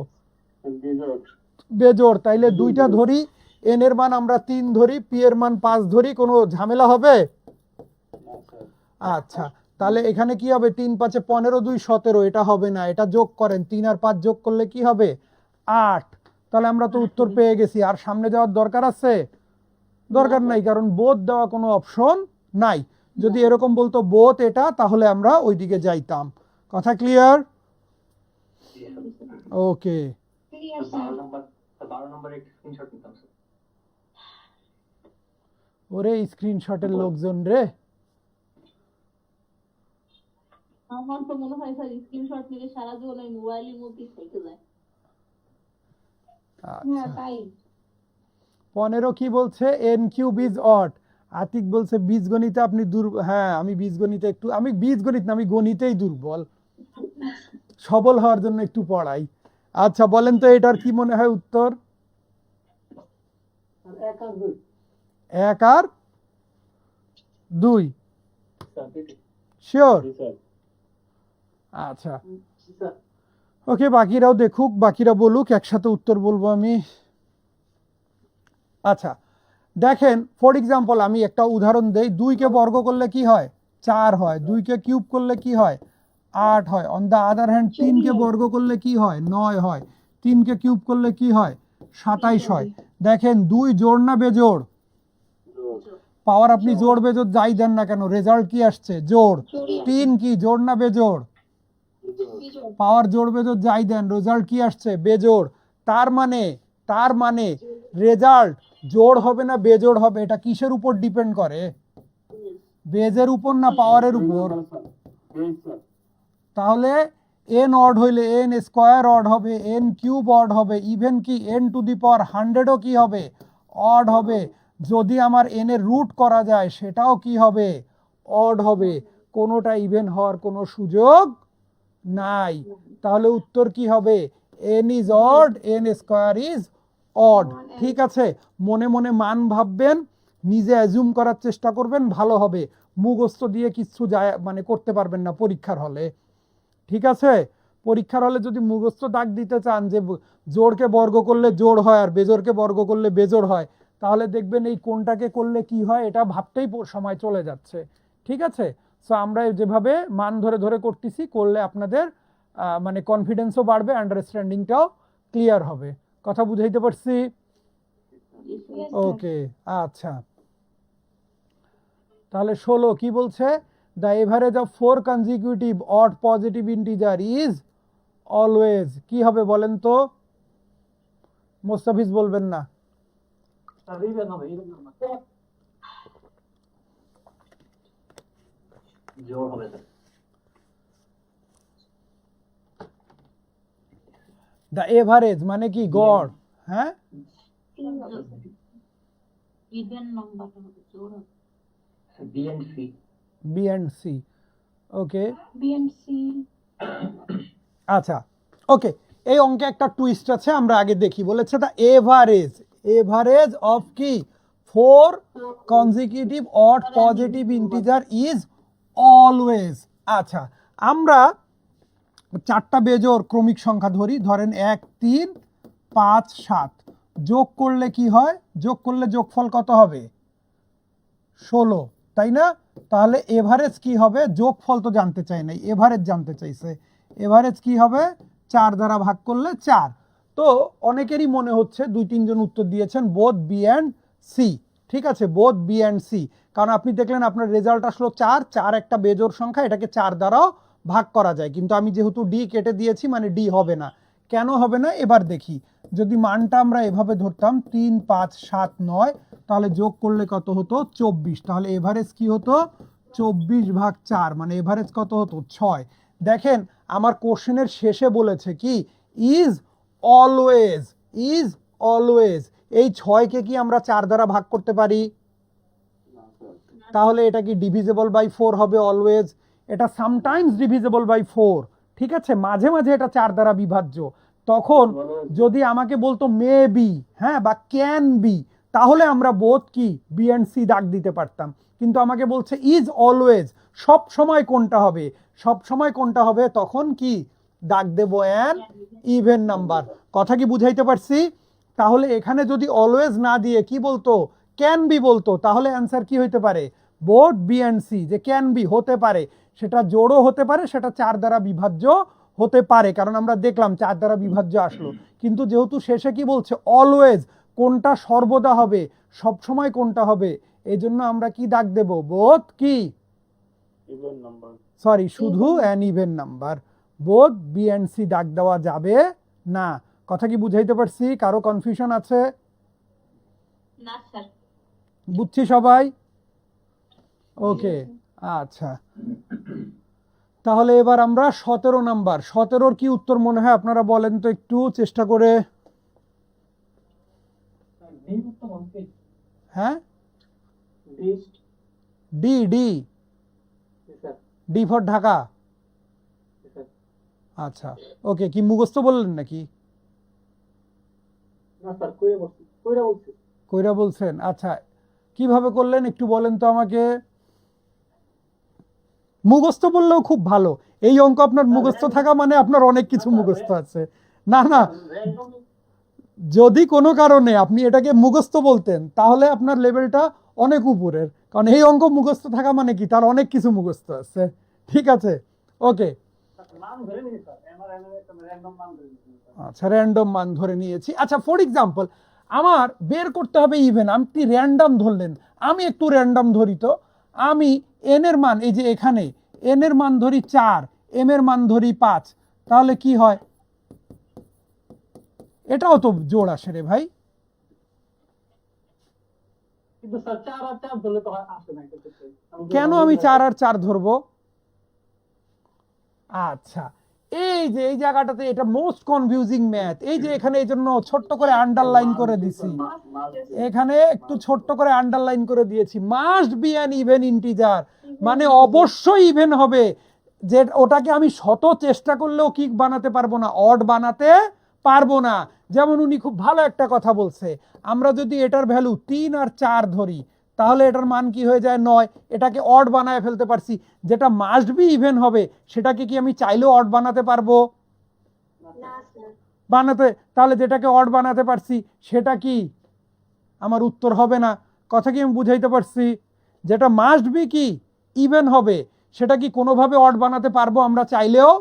বেজোড়, তাইলে দুইটা ধরি, n এর মান আমরা 3 ধরি, p এর মান 5 ধরি, কোনো ঝামেলা হবে, আচ্ছা তাহলে এখানে কি হবে 3 5 15 2 17, এটা হবে না, এটা যোগ করেন, 3 আর 5 যোগ করলে কি হবে 8, তাহলে আমরা তো উত্তর পেয়ে গেছি, আর সামনে যাওয়ার দরকার আছে, দরকার নাই, কারণ বোধ দেওয়া কোনো অপশন নাই, যদি এরকম বলতো বোধ এটা তাহলে আমরা ওইদিকে যাইতাম, কথা ক্লিয়ার, ওকে। ক্লিয়ার স্যার 12 নম্বর একটা স্ক্রিনশট নিতাম স্যার। ওরে স্ক্রিনশটের লোকজন রে। আমার তো মনে হয় স্যার স্ক্রিনশট নিলে সারা জীবন ওই মোবাইলের মধ্যেই থেকে যায়। হ্যাঁ তাই 15 কি বলছে n cube is odd. Atik বলছে বীজগণিতে আপনি হ্যাঁ আমি বীজগণিতে একটু, আমি বীজগণিত না, আমি গণিতেই দুর্বল, সবল হওয়ার জন্য একটু পড়াই। আচ্ছা বলেন তো এটার কি মনে হয় উত্তর? 1 আর 2 শিওর? আচ্ছা ওকে, বাকিরাও দেখুক, বাকিরা বলুক, একসাথে উত্তর বলবো আমি। আচ্ছা দেখেন ফর এক্সাম্পল আমি একটা উদাহরণ দেই। 2 কে বর্গ করলে কি হয়? 4 হয়। 2 কে কিউব করলে কি হয়? 8 হয়। অন দ্য আদার হ্যান্ড 3 কে বর্গ করলে কি হয়? 9 হয়। 3 কে কিউব করলে কি হয়? 27 হয়। দেখেন 2 জোড় না বেজোড়? পাওয়ার আপনি জোড় বেজোড় যাই দেন না কেন, রেজাল্ট কি আসছে? জোড়। 3 কি জোড় না বেজোড়? পাওয়ার জোড় বেজোড় যাই দেন, রেজাল্ট কি আসছে? বেজোড়। তার মানে রেজাল্ট জোড় হবে না বেজোড় হবে, এটা কিসের উপর ডিপেন্ড করে? বেজের উপর না পাওয়ারের উপর? তাহলে এন অড হইলে এন স্কয়ার অড হবে, এন কিউব অড হবে, ইভেন কি এন টু দি পাওয়ার 100ও কি হবে? অড হবে। যদি আমার এন এর রুট করা যায় সেটাও কি হবে? অড হবে। কোনোটা ইভেন হওয়ার কোনো সুযোগ নাই। তাহলে উত্তর কি হবে? N is odd, N square is odd. ঠিক আছে, মনে মনে মান ভাববেন, নিজে অ্যাজুম করার চেষ্টা করবেন, ভালো হবে। মুখস্থ দিয়ে কিচ্ছু যায় মানে করতে পারবেন না পরীক্ষার হলে। ঠিক আছে, পরীক্ষার হলে যদি মুখস্থ দাগ দিতে চান যে জোড়কে বর্গ করলে জোড় হয় আর বেজোড়কে বর্গ করলে বেজোড় হয়, তাহলে দেখবেন এই কোনটাকে করলে কি হয় এটা ভাবতেই সময় চলে যাচ্ছে। ঠিক আছে, সো আমরা যেভাবে মান ধরে ধরে করতেছি, করলে আপনাদের মানে কনফিডেন্সও বাড়বে, আন্ডারস্ট্যান্ডিংটাও ক্লিয়ার হবে। কথা বুঝাইতে পারছি? ওকে আচ্ছা, তাহলে 16 কি বলছে? The average of 4 consecutive odd positive integer is always, কি হবে বলেন তো? মোস্তাফিজ বলবেন না? জোড় হবে স্যার। দ্য এভারেজ মানে কি? গড়। হ্যাঁ ইভেন নাম্বারটা হবে, জোড় হবে। B and C. B and C. Okay B and C আচ্ছা ওকে, এই অঙ্কে একটা টুইস্ট আছে, আমরা আগে দেখি। বলেছে দ্য এভারেজ অফ কি 4 consecutive odd positive integer is always. আচ্ছা আমরা 4টা বেজোড় ক্রমিক সংখ্যা ধরি, ধরেন 1 3 5 7, যোগ করলে কি হয়? যোগ করলে যোগফল কত হবে? 16, তাই না? তাহলে এভারেজ কি হবে? যোগফল তো জানতে চাই নাই, এভারেজ জানতে চাইছে। এভারেজ কি হবে? 4 দ্বারা ভাগ করলে 4। তো অনেকেরই মনে হচ্ছে 2-3 জন উত্তর দিয়েছেন বোথ বি অ্যান্ড সি। ঠিক আছে, বোথ বি অ্যান্ড সি, কারণ আপনি দেখলেন আপনার রেজাল্ট আসলো 4, 4 একটা বেজোড় সংখ্যা, এটাকে 4 দ্বারাও ভাগ করা যায়, কিন্তু আমি যেহেতু ডি কেটে দিয়েছি মানে ডি হবে না। কেন হবে না এবার দেখি। যদি মানটা আমরা এভাবে ধরতাম 3 5 7 9, তাহলে যোগ করলে কত হতো? 24। তাহলে এভারেজ কি হতো? 24/4, মানে এভারেজ কত হতো? 6। দেখেন আমার কোশ্চেনের শেষে বলেছে কি? Is always, is always. এই 6কে কি আমরা 4 দ্বারা ভাগ করতে পারি? তাহলে এটা কি ডিভিজিবল বাই 4 হবে অলওয়েজ? এটা সামটাইমস ডিভিজিবল বাই 4। ঠিক আছে, মাঝে মাঝে এটা 4 দ্বারা বিভাজ্য। তখন যদি আমাকে বলতো মে বি, হ্যাঁ, বা ক্যান বি, তাহলে আমরা বোথ কি বি এন্ড সি দাগ দিতে পারতাম। কিন্তু আমাকে বলছে ইজ অলওয়েজ, সব সময় কোনটা হবে? সব সময় কোনটা হবে? তখন কি দাগ দেব? An even number. কথা কি বুঝাইতে পারছি? তাহলে এখানে যদি অলওয়েজ না দিয়ে কি বলতো? ক্যান বি বলতো, তাহলে অ্যান্সার কি হইতে পারে? Both B and C. যে ক্যান বি হতে পারে, সেটা জোড়ও হতে পারে, সেটা 4 দ্বারা বিভাজ্য হতে পারে, কারণ আমরা দেখলাম 4 দ্বারা বিভাজ্য আসলো। কিন্তু যেহেতু শেষে কি বলছে? অলওয়েজ, কোনটা সর্বদা হবে, সব সময় কোনটা হবে, এই জন্য আমরা কি দাগ দেব? বোথ কি ইভেন নাম্বার, সরি শুধু an even number. Both B and C দাগ দেওয়া যাবে না। কথা কি বুঝাইতে পারছি? কারো কনফিউশন আছে? না স্যার। বুঝছি সবাই? ওকে, আচ্ছা, তাহলে এবার আমরা 17 নাম্বার, 17-র কি উত্তর মনে হয় আপনারা বলেন তো একটু চেষ্টা করে। হ্যাঁ, D D D for Dhaka. আচ্ছা, ওকে, কি মুখস্থ বললেন নাকি? না স্যার, কইরা বলছি। কইরা বলছেন? আচ্ছা, কিভাবে করলেন একটু বলেন তো আমাকে। মুখস্থ বললেও খুব ভালো, এই অঙ্ক আপনার মুখস্থ থাকা মানে আপনার অনেক কিছু মুখস্থ আছে। না না, যদি কোনো কারণে আপনি এটাকে মুখস্থ বলতেন তাহলে আপনার লেভেলটা অনেক উপরের, কারণ এই অঙ্ক মুখস্থ থাকা মানে কি, তার অনেক কিছু মুখস্থ আছে। ঠিক আছে, ওকে, আচ্ছা, র্যান্ডম মান ধরে নিয়েছি। আচ্ছা, ফর এক্সাম্পল আমার বের করতে হবে ইভেন, আপনি র্যান্ডম ধরলেন, আমি একটু র্যান্ডম ধরি তো। আমি এন এর মান, এই যে এখানে এন এর মান ধরি 4, এম এর মান ধরি 5, তাহলে কি হয়? এটাও তো জোড় আসে রে ভাই। কিন্তু স্যার 4 আর 4 ধরলে তো আসে না। কেন আমি 4 আর 4 ধরবো? আচ্ছা, এই যে এই জায়গাটাতে এটা মোস্ট কনফিউজিং ম্যাথ। এই যে এখানে এই জন্য ছোট্ট করে আন্ডারলাইন করে দিছি, এখানে একটু ছোট্ট করে আন্ডারলাইন করে দিয়েছি, must be an even integer, মানে অবশ্যই ইভেন হবে। যে ওটাকে আমি শত চেষ্টা করলেও কি বানাতে পারবো না, অড বানাতে পারবো না। যেমন উনি খুব ভালো একটা কথা বলছে, আমরা যদি এটার ভ্যালু 3 আর 4 ধরি তাহলে এটার মান কি হয়ে যায় 9, এটাকে অড বানায় ফেলতে পারছি। যেটা মাস্ট বি ইভেন হবে সেটাকে কি আমি চাইলেও অড বানাতে পারবো? বানাতে, তাহলে যেটাকে অড বানাতে পারছি সেটা কি আমার উত্তর হবে না? কথা কি আমি বুঝাইতে পারছি? যেটা মাস্ট বি কি ইভেন হবে সেটা কি কোনোভাবে অড বানাতে পারবো আমরা চাইলেও?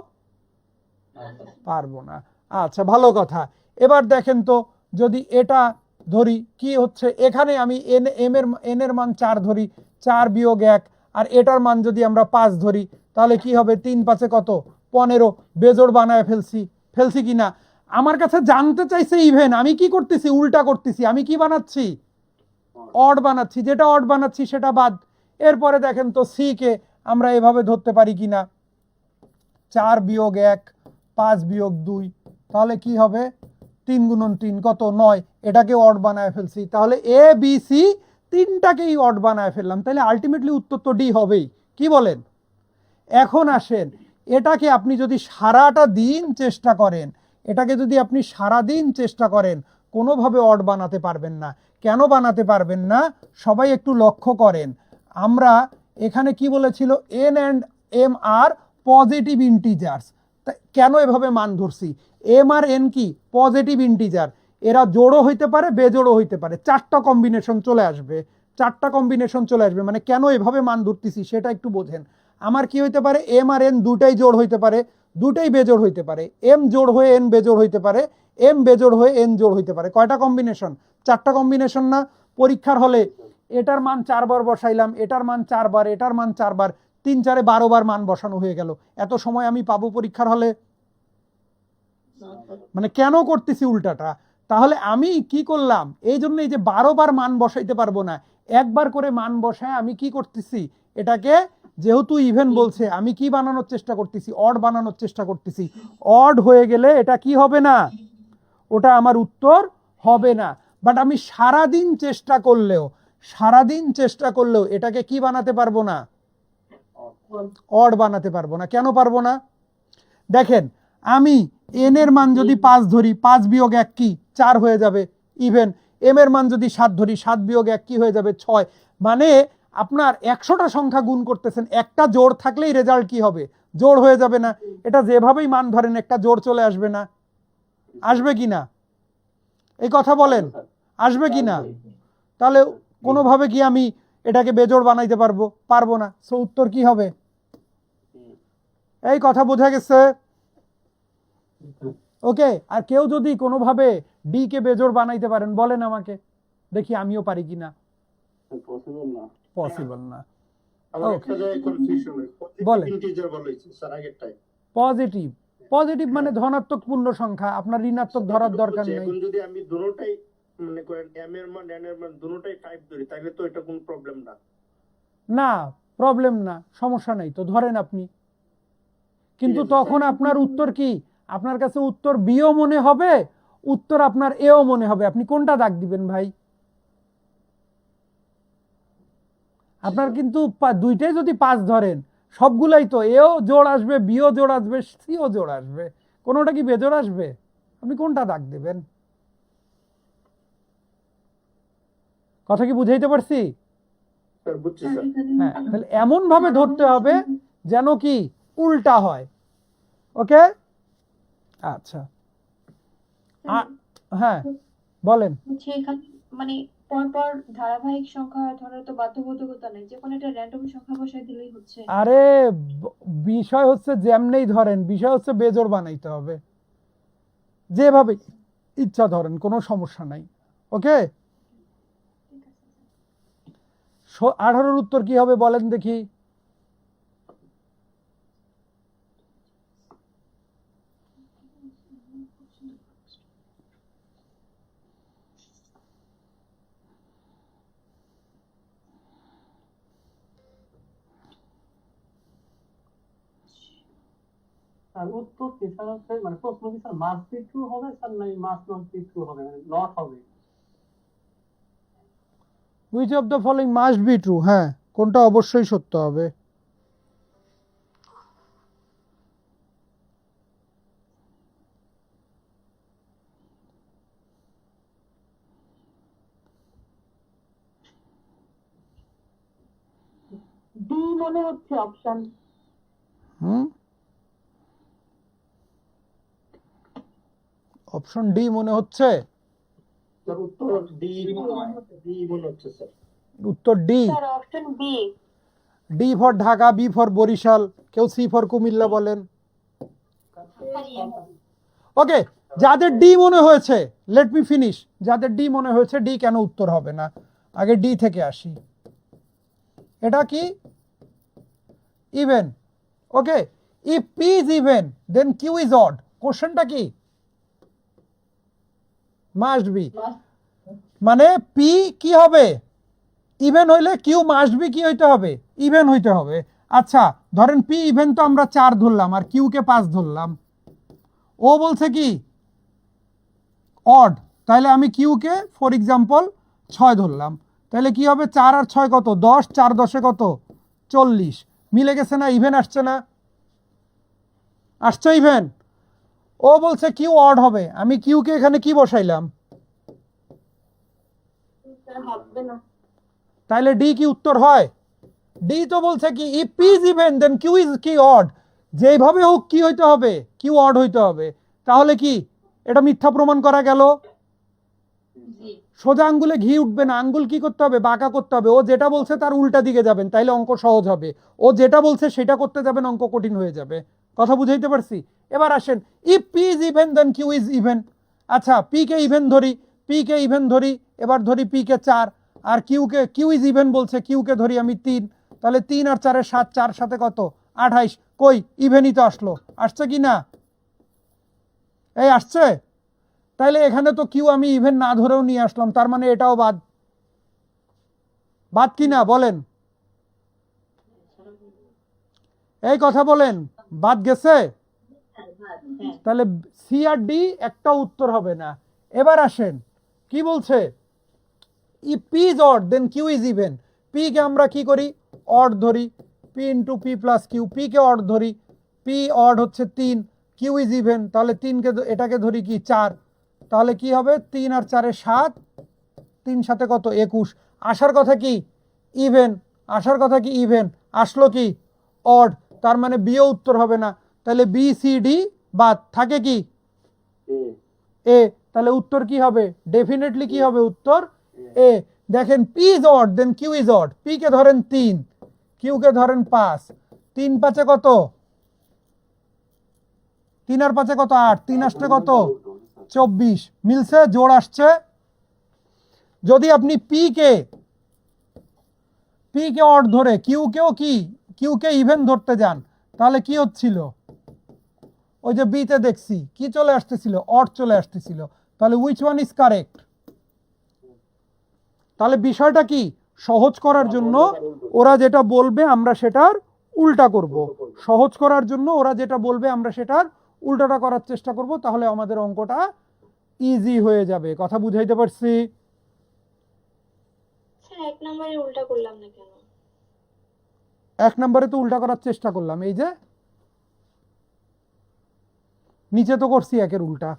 পারবো না। আচ্ছা, ভালো কথা। এবার দেখেন তো, যদি এটা ধরি কি হচ্ছে, এখানে আমি এন এর মান 4 ধরি, 4 বিয়োগ 1, আর এটার মান যদি আমরা 5 ধরি তাহলে কি হবে? 3 5 কত? 15। বেজোড় বানায় ফেলছি কিনা? আমার কাছে জানতে চাইছে ইভেন, আমি কি করতেছি? উল্টা করতেছি। আমি কি বানাচ্ছি? অড বানাচ্ছি। যেটা অড বানাচ্ছি সেটা বাদ। এরপরে দেখেন তো সি কে আমরা এভাবে ধরতে পারি কিনা, 4 বিয়োগ 1, 5 বিয়োগ 2, তাহলে কি হবে? 3 গুণন 3 কত? 9। এটাকে অড বানায় ফেলছি, তাহলে এ বি সি তিনটাকেই অড বানায় ফেললাম, তাহলে আলটিমেটলি উত্তর তো ডি হবেই। কি বলেন? এখন আসেন, এটাকে আপনি যদি সারাটা দিন চেষ্টা করেন, এটাকে যদি আপনি সারা দিন চেষ্টা করেন, কোনোভাবে অড বানাতে পারবেন না। কেন বানাতে পারবেন না? সবাই একটু লক্ষ্য করেন, আমরা এখানে কি বলেছিল? N and m are positive integers. কেন এভাবে মান ধরছি? এম আর এন কি পজিটিভ ইন্টিজার, এরা জোড়ও হইতে পারে, বেজোড়ও হইতে পারে, 4টা কম্বিনেশন চলে আসবে। 4টা কম্বিনেশন চলে আসবে, মানে কেন এভাবে মান ধরতেছি সেটা একটু বোঝেন। আমার কি হইতে পারে? এম আর এন দুটাই জোড় হইতে পারে, দুটাই বেজোড় হইতে পারে, এম জোড় হয়ে এন বেজোড় হইতে পারে, এম বেজোড় হয়ে এন জোড় হইতে পারে। কয়টা কম্বিনেশন? 4টা কম্বিনেশন না? পরীক্ষার হলে এটার মান 4 বার বসাইলাম, এটার মান 4 বার, এটার মান 4 বার, 3 4 12 বার মান বসানো হয়ে গেল। এত সময় আমি পাবো পরীক্ষার হলে? মানে কেন করতেছি উল্টাটা? তাহলে আমি কি করলাম? এই জন্য এই যে 12 বার মান বসাইতে পারবো না, একবার করে মান বসায় আমি কি করতেছি? এটাকে যেহেতু ইভেন বলছে, আমি কি বানানোর চেষ্টা করতেছি? অড বানানোর চেষ্টা করতেছি। অড হয়ে গেলে এটা কি হবে না? ওটা আমার উত্তর হবে না। বাট আমি সারাদিন চেষ্টা করলেও এটাকে কি বানাতে পারবো না? অড বানাতে পারবো না। কেন পারবো না? দেখেন, আমি এন এর মান যদি 5 ধরি, 5 বিয়োগ 1 কি? 4 হয়ে যাবে ইভেন। এম এর মান যদি 7 ধরি, 7 বিয়োগ 1 কি হয়ে যাবে? 6। মানে আপনার 100টা সংখ্যা গুণ করতেছেন, একটা জোড় থাকলেই রেজাল্ট কি হবে? জোড় হয়ে যাবে না? এটা যেভাবেই মান ধরেন একটা জোড় চলে আসবে না? আসবে কি না? এই কথা বলেন, আসবে কি না? তাহলে কোনোভাবে কি আমি এটাকে বেজোড় বানাইতে পারবো না। সো উত্তর কি হবে? এই কথা বোঝা গেছে? ওকে, আর কেউ যদি কোনোভাবে ডি কে বেজোড় বানাইতে পারেন বলেন আমাকে, দেখি আমিও পারি কিনা। পসিবল না। আমার একটা জায়গায় কনফিউশন হয়, বলেন। ইন্টিজার বলেছে স্যার আগেরটাই। পজিটিভ মানে ধনাত্মক পূর্ণ সংখ্যা, আপনার ঋণাত্মক ধরার দরকার নেই। এখন যদি আমি দুটোটাই মনে করেন m এর মান n এর মান দুটোটাই 5 ধরি তাহলে তো এটা কোনো প্রবলেম না। না, প্রবলেম না, সমস্যা নেই তো, ধরেন আপনি। কিন্তু তখন আপনার উত্তর কি? আপনার কাছে উত্তর বিও মনে হবে, উত্তর আপনার এও মনে হবে। আপনি কোনটা দাগ দিবেন ভাই? আপনার কিন্তু দুইটাই যদি 5 ধরেন, সবগুলাই তো এও জোড় আসবে, বিও জোড় আসবে, সিও জোড় আসবে, কোনোটা কি বেজোড় আসবে? আপনি কোনটা দাগ দেবেন? কথা কি বুঝাইতে পারছি? স্যার বুঝছি স্যার। হ্যাঁ, তাহলে এমন ভাবে ধরতে হবে যেন কি উল্টা হয়। ওকে, আচ্ছা। হ্যাঁ বলেন। হচ্ছে এখানে মানে পরপর ধারাবাহিক সংখ্যা ধরার তো বাধ্যবাধকতা নেই, যে কোনো একটা র্যান্ডম সংখ্যা বসায় দিলেই হচ্ছে। আরে বিষয় হচ্ছে যেমনেই ধরেন, বিষয় হচ্ছে বেজোড় বানাইতে হবে, যেভাবে ইচ্ছা ধরেন, কোনো সমস্যা নাই। ওকে, 18-র উত্তর কি হবে বলেন দেখি? আর উত্তর কি স্যার হচ্ছে মানে প্রশ্ন কি স্যার মাস বি ট্রু হবে স্যার নাই মাস নট বি ট্রু হবে মানে নট হবে? Which of the following must be true, হ্যাঁ কোনটা অবশ্যই সত্য হবে? ডি মনে হচ্ছে অপশন। অপশন ডি মনে হচ্ছে? স্যার উত্তর ডি মনে হচ্ছে স্যার। উত্তর D. Sir option B. D for Dhaka, B for Barishal, কেউ সি ফর কুমিল্লা বলেন। ওকে, যাদের ডি মনে হয়েছে, লেট মি ফিনিশ। যাদের ডি মনে হয়েছে, ডি কেন উত্তর হবে না? আগে ডি থেকে আসি। এটা কি even? Okay, if p is even then q is odd. কোশ্চেনটা কি? মাস্ট বি, মানে পি কি হবে? ইভেন হইলে কিউ মাস্ট বি কি হইতে হবে? ইভেন হইতে হবে। আচ্ছা ধরেন পি ইভেন তো আমরা 4 ধরলাম আর কিউ কে 5 ধরলাম, ও বলছে কি অড, তাহলে আমি কিউ কে ফর এক্সাম্পল 6 ধরলাম, তাহলে কি হবে? 4 আর 6 কত? 10, 4 10 কত? 40। মিলে গেছে না? ইভেন আসছে না? আসছে ইভেন। ও বলছে কিউ অড হবে, আমি কিউ কে এখানে কি বসাইলাম? হবে না। তাহলে ডি কি উত্তর হয়? ডি তো বলছে কি if p is even then q is কি অড। যেভাবে হোক কি হইতে হবে? কিউ অড হইতে হবে। তাহলে কি এটা মিথ্যা প্রমাণ করা গেল? সোজা আঙ্গুলে ঘি উঠবে না, আঙ্গুল কি করতে হবে? বাঁকা করতে হবে। ও যেটা বলছে তার উল্টা দিকে যাবেন, তাইলে অঙ্ক সহজ হবে। ও যেটা বলছে সেটা করতে যাবেন, অঙ্ক কঠিন হয়ে যাবে। কথা বুঝাইতে পারছি? এবার আসেন, if p is even then q is even. আচ্ছা পি কে ইভেন ধরি, পি কে ইভেন ধরি, এবার ধরি পি কে 4 আর কিউ ইজ ইভেন বলছে, কিউ কে ধরি আমি 3, তাহলে 3 আর 4 7, 4 সাথে কত? 28। কই ইভেনই তো আসলো, আসছে কি না? এই আসছে। তাইলে এখানে তো কিউ আমি ইভেন না ধরেও নিয়ে আসলাম, তার মানে এটাও বাদ। বাদ কি না বলেন? এই কথা বলেন, বাদ গেছে? তাহলে সি আর ডি একটা উত্তর হবে না। এবার আসেন কি বলছে, if p is odd then q is even. P কে আমরা কি করি? অড ধরি, p into p plus q. P কে অড ধরি, পি অড হচ্ছে 3, কিউ ইজ ইভেন, তাহলে 3 কে এটাকে ধরি কি 4, তাহলে কি হবে? 3 আর 4 7, 3 সাথে কত? 21। আসার কথা কি ইভেন, আসার কথা কি ইভেন, আসলো কি অড, তার মানে বিও উত্তর হবে না। তাহলে বি সি ডি বাদ, থাকে কি এ। তাহলে উত্তর কি হবে? ডেফিনেটলি কি হবে উত্তর? এ। দেখেন p is odd then q is odd. P কে ধরেন 3, কিউ কে ধরেন 5, 3 5 কত? 3 আর 5 কত? 8, 3 আসছে কত? 24। মিলছে, জোড় আসছে। যদি আপনি পি কে অড ধরে কিউ কে ইভেন ধরতে যান, তাহলে কি হচ্ছিল? ওই যে বিতে দেখছি কি চলে আসতেছিল? অড চলে আসতেছিল। তাহলে উইচ ওয়ান ইজ কারেক্ট? তাহলে বিষয়টা কি, সহজ করার জন্য ওরা যেটা বলবে আমরা সেটার উল্টা করব, সহজ করার জন্য ওরা যেটা বলবে আমরা সেটার উল্টাটা করার চেষ্টা করব, তাহলে আমাদের অঙ্কটা ইজি হয়ে যাবে। কথা বুঝাইতে পারছি? স্যার 1 নম্বরে উল্টা করলাম না কেন? 1 নম্বরে তো উল্টা করার চেষ্টা করলাম, এই যে নিচে তো করছি 1-এর উল্টা।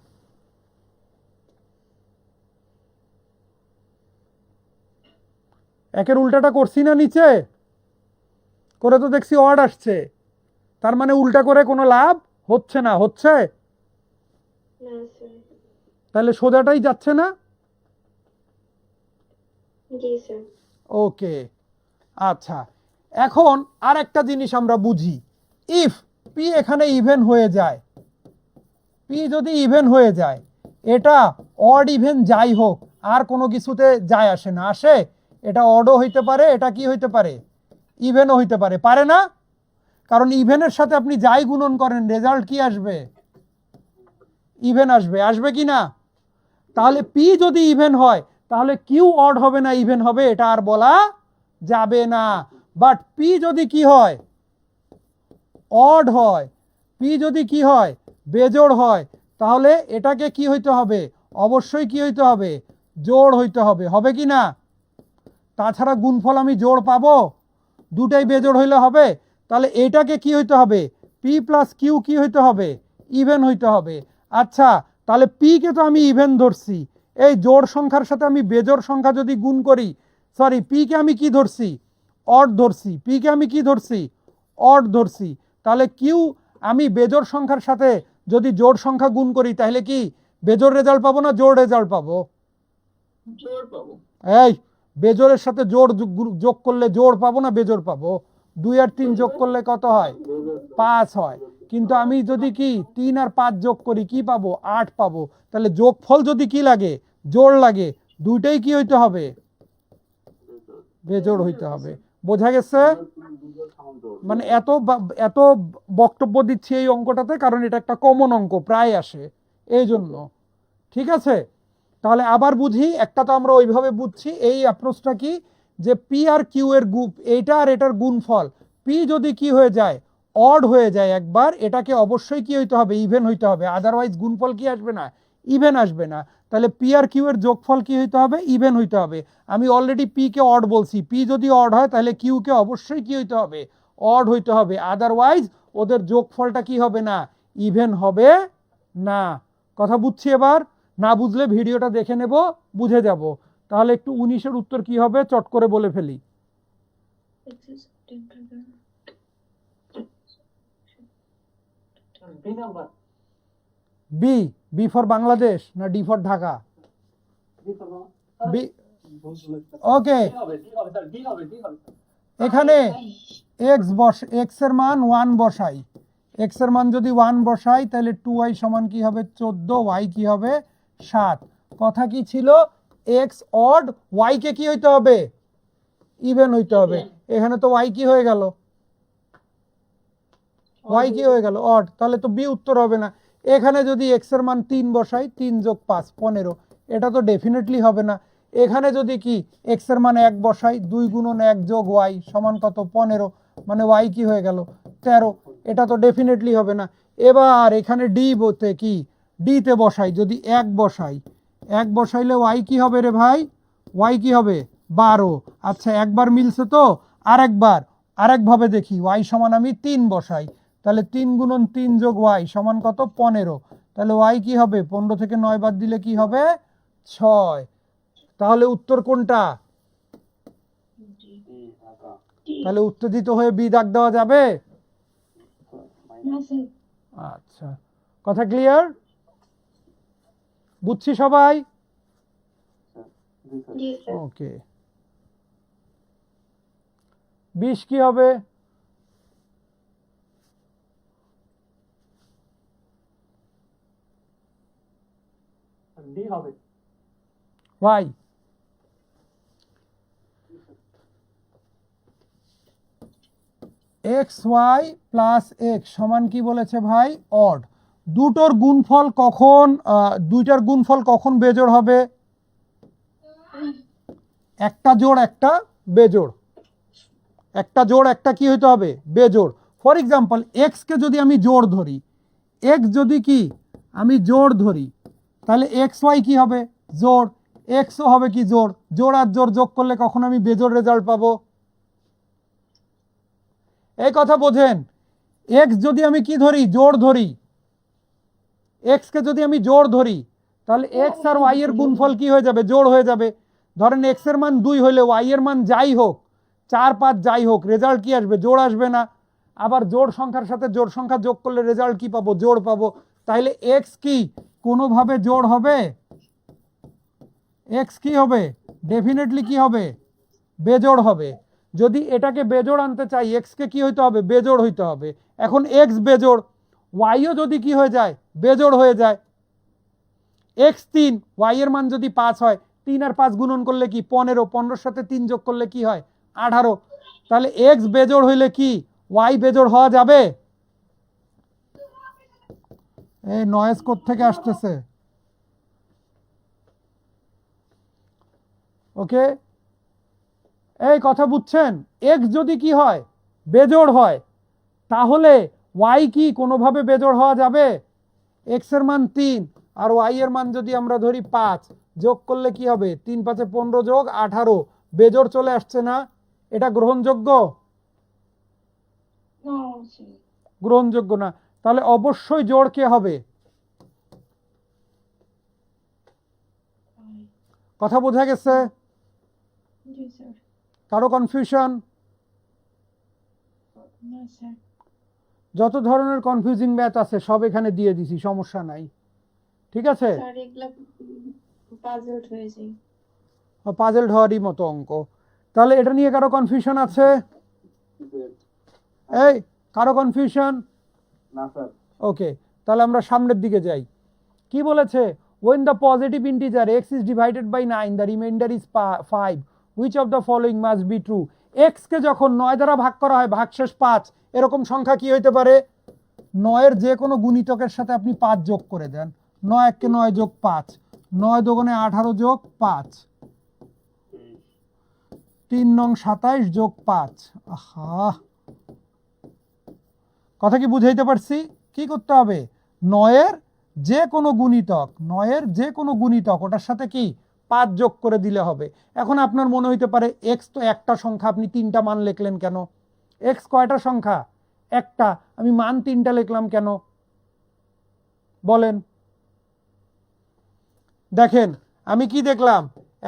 একের উল্টাটা করছি না নিচে করে, তো দেখছি অড আসছে, তার মানে উল্টা করে কোনো লাভ হচ্ছে না, হচ্ছে? না স্যার। তাহলে সোজাটাই যাচ্ছে না? জি স্যার। ওকে, আচ্ছা, এখন আর একটা জিনিস আমরা বুঝি, ইফ পি এখানে ইভেন হয়ে যায়, পি যদি ইভেন হয়ে যায়, এটা অড ইভেন যাই হোক আর কোনো কিছুতে যায় আসে না, আসে? এটা অডও হইতে পারে, এটা কি হইতে পারে, ইভেনও হইতে পারে, পারে না? কারণ ইভেনের সাথে আপনি যাই গুণন করেন রেজাল্ট কি আসবে, ইভেন আসবে, আসবে কি না? তাহলে পি যদি ইভেন হয় তাহলে কিউ অড হবে না ইভেন হবে, এটা আর বলা যাবে না। বাট পি যদি কি হয়, অড হয়, পি যদি কি হয়, বেজোড় হয়, তাহলে এটাকে কি হইতে হবে, অবশ্যই কি হইতে হবে, জোড় হইতে হবে, হবে কি না? তাছাড়া গুণফল আমি জোড় পাবো? দুটাই বেজোড় হইলে হবে। তাহলে এটাকে কি হইতে হবে, পি প্লাস কিউ কি হইতে হবে, ইভেন হইতে হবে। আচ্ছা, তাহলে পি কে তো আমি ইভেন ধরছি, এই জোড় সংখ্যার সাথে আমি বেজোড় সংখ্যা যদি গুণ করি, সরি, পি কে আমি কি ধরছি, অড ধরছি, পি কে আমি কি ধরছি, অড ধরছি, তাহলে কিউ আমি বেজোড় সংখ্যার সাথে যদি জোড় সংখ্যা গুণ করি তাহলে কি বেজোড় রেজাল্ট পাবো না জোড় রেজাল্ট পাবো? জোর পাবো। এই বেজোড়ের সাথে জোড় যোগ করলে জোড় পাবো না বেজোড় পাবো? 2 আর 3 যোগ করলে কত হয়, 5 হয়। কিন্তু আমি যদি কি 3 আর 5 যোগ করি কি পাবো, 8 পাবো। তাহলে যোগফল যদি কি লাগে, জোড় লাগে, দুইটাই কি হইতে হবে, বেজোড় হইতে হবে। বোঝা গেছে? মানে এত বক্তব্য দিচ্ছি এই অঙ্কটাতে কারণ এটা একটা কমন অঙ্ক, প্রায় আসে এই জন্য। ঠিক আছে, তাহলে আবার বুঝি, একটা তো আমরা ওইভাবে বুঝছি, এই অ্যাপ্রোচটা কি, যে পি আর কিউ এর গুণ, এইটা আর এটার গুণফল, পি যদি কি হয়ে যায়, অড হয়ে যায় একবার, এটাকে অবশ্যই কি হইতে হবে, ইভেন হইতে হবে, আদারওয়াইজ গুণফল কি আসবে না, ইভেন আসবে না। তাহলে পি আর কিউ এর যোগফল কি হইতে হবে, ইভেন হইতে হবে। আমি অলরেডি পি কে অড বলছি, পি যদি অড হয় তাহলে কিউ কে অবশ্যই কি হইতে হবে, অড হইতে হবে, আদারওয়াইজ ওদের যোগফলটা কি হবে না, ইভেন হবে না। কথা বুঝছি এবার? না বুঝলে ভিডিওটা দেখে নেব, বুঝে যাব। তাহলে একটু 19-এর উত্তর কি হবে চট করে বলে ফেলি। B number, B, B for Bangladesh না D for Dhaka? B, okay. এখানে এক্স এর মান 1 বসাই, এক্স এর মান যদি 1 বসাই তাহলে 2y সমান কি হবে 14, y কি হবে 7। কথা কি ছিল, এক্স অড, y কে কি হইতে হবে, ইভেন হইতে হবে। এখানে তো y কি হয়ে গেল, y কি হয়ে গেল, অড, তাহলে তো বি উত্তর হবে না। এখানে যদি এক্স এর মান 3 বসাই, 3 যোগ 5 15, এটা তো ডেফিনেটলি হবে না। এখানে যদি কি এক্স এর মান 1 বসাই, 2 গুণন 1 যোগ y সমান কত 15, মানে y কি হয়ে গেল 13, এটা তো ডেফিনেটলি হবে না। এবার এখানে ডি বলতে কি, ডি তে বসাই, যদি 1 বসাই, 1 বসাইলে y কি হবে রে ভাই, y কি হবে 12। আচ্ছা, একবার মিলছে তো, আরেকভাবে দেখি, y সমান আমি 3 বসাই, তাহলে 3 গুণন 3 যোগ y সমান কত 15, তাহলে y কি হবে 15 থেকে 9 বাদ দিলে কি হবে 6। তাহলে উত্তর কোনটা, তাহলে উত্তেজিত হয়ে বি দাগ দেওয়া যাবে? আচ্ছা, কথা ক্লিয়ার? বুঝছি সবাই? ওকে, 20 কি হবে, ডি হবে। Y, x y plus x সমান কি বলেছে ভাই, অড। দুইটার গুণফল কখন বেজোড় হবে, একটা জোড় একটা বেজোড়, একটা জোড় একটা কি হইতে হবে বেজোড়। ফর এক্সাম্পল এক্স কে যদি আমি জোড় ধরি, এক্স যদি কি আমি জোড় ধরি, তাহলে এক্স ওয়াই কি হবে জোড়, এক্সও হবে কি জোড়, জোড় আর জোড় যোগ করলে কখন আমি বেজোড় রেজাল্ট পাবো? এই কথা বোঝেন। এক্স যদি আমি কি ধরি জোড় ধরি, এক্স কে যদি আমি জোড় ধরি তাহলে এক্স আর ওয়াই এর গুণফল কি হয়ে যাবে জোড় হয়ে যাবে। ধরেন এক্স এর মান 2 হলে ওয়াই এর মান যাই হোক 4 5 যাই হোক রেজাল্ট কি আসবে জোড় আসবে না। আবার জোড় সংখ্যার সাথে জোড় সংখ্যা যোগ করলে রেজাল্ট কি পাবো জোড় পাবো। তাহলে এক্স কি কোনোভাবে জোড় হবে? এক্স কি হবে ডেফিনেটলি কি হবে বেজোড় হবে। যদি এটাকে বেজোড় আনতে চাই এক্স কে কি হইতে হবে বেজোড় হইতে হবে। এখন এক্স বেজোড়, ওয়াইও যদি কি হয়ে যায় বেজোড় হয়ে যায়। এক্স 3 ওয়াই এর মান যদি 5 হয় 3 আর 5 গুণন করলে কি 15, 15 এর সাথে 3 যোগ করলে কি হয় 18। তাহলে এক্স বেজোড় হইলে কি ওয়াই বেজোড় হওয়া যাবে? এই নয়েজ কোত্থেকে আসতেছে? ওকে, এই কথা বুঝছেন? এক্স যদি কি হয় বেজোড় হয় তাহলে ওয়াই কি কোনোভাবে বেজোড় হওয়া যাবে? এক্স এর মান 3 আর ওয়াই এর মান যদি আমরা ধরি 5 যোগ করলে কি হবে 3 5 15 যোগ 18 বেজোড় চলে আসছে না? এটা গ্রহণযোগ্য? গ্রহণযোগ্য না। তাহলে অবশ্যই জোড় কে হবে? কথা বোঝা গেছে? জি স্যার। কারো কনফিউশন? না স্যার। যত ধরনের কনফিউজিং ম্যাথ আছে সব এখানে দিয়ে দিছি, সমস্যা নাই, ঠিক আছে? স্যার এগুলা পাজলড হয়ে যায়। পাজেলড হওয়ারই মতো অঙ্ক। তাহলে এটা নিয়ে কারো কনফিউশন আছে? এই কারো কনফিউশন? না স্যার। ওকে, তাহলে আমরা সামনের দিকে যাই। কি বলেছে? when the positive integer x is divided by 9 the remainder is 5 which of the following must be true? x কে যখন 9 দ্বারা ভাগ করা হয় ভাগশেষ 5, এরকম সংখ্যা কি হইতে পারে? 9 এর যে কোনো গুণিতকের সাথে আপনি 5 যোগ করে দেন। 9 1 কে 9 যোগ 5, 9 দুগুণে 18 যোগ 5, 3 নং 27 যোগ 5। আহা, কথা কি বুঝাইতে পারছি? কি করতে হবে 9 এর যে কোনো গুণিতক, 9 এর যে কোনো গুণিতক ওটার সাথে কি 5 যোগ করে দিলে হবে। এখন আপনার মনে হইতে পারে x তো একটা সংখ্যা, আপনি 3টা মান লিখলেন কেন? x কয়টা সংখ্যা? একটা, আমি মান 3টা লিখলাম কেন বলেন? দেখেন আমি কি দেখলাম,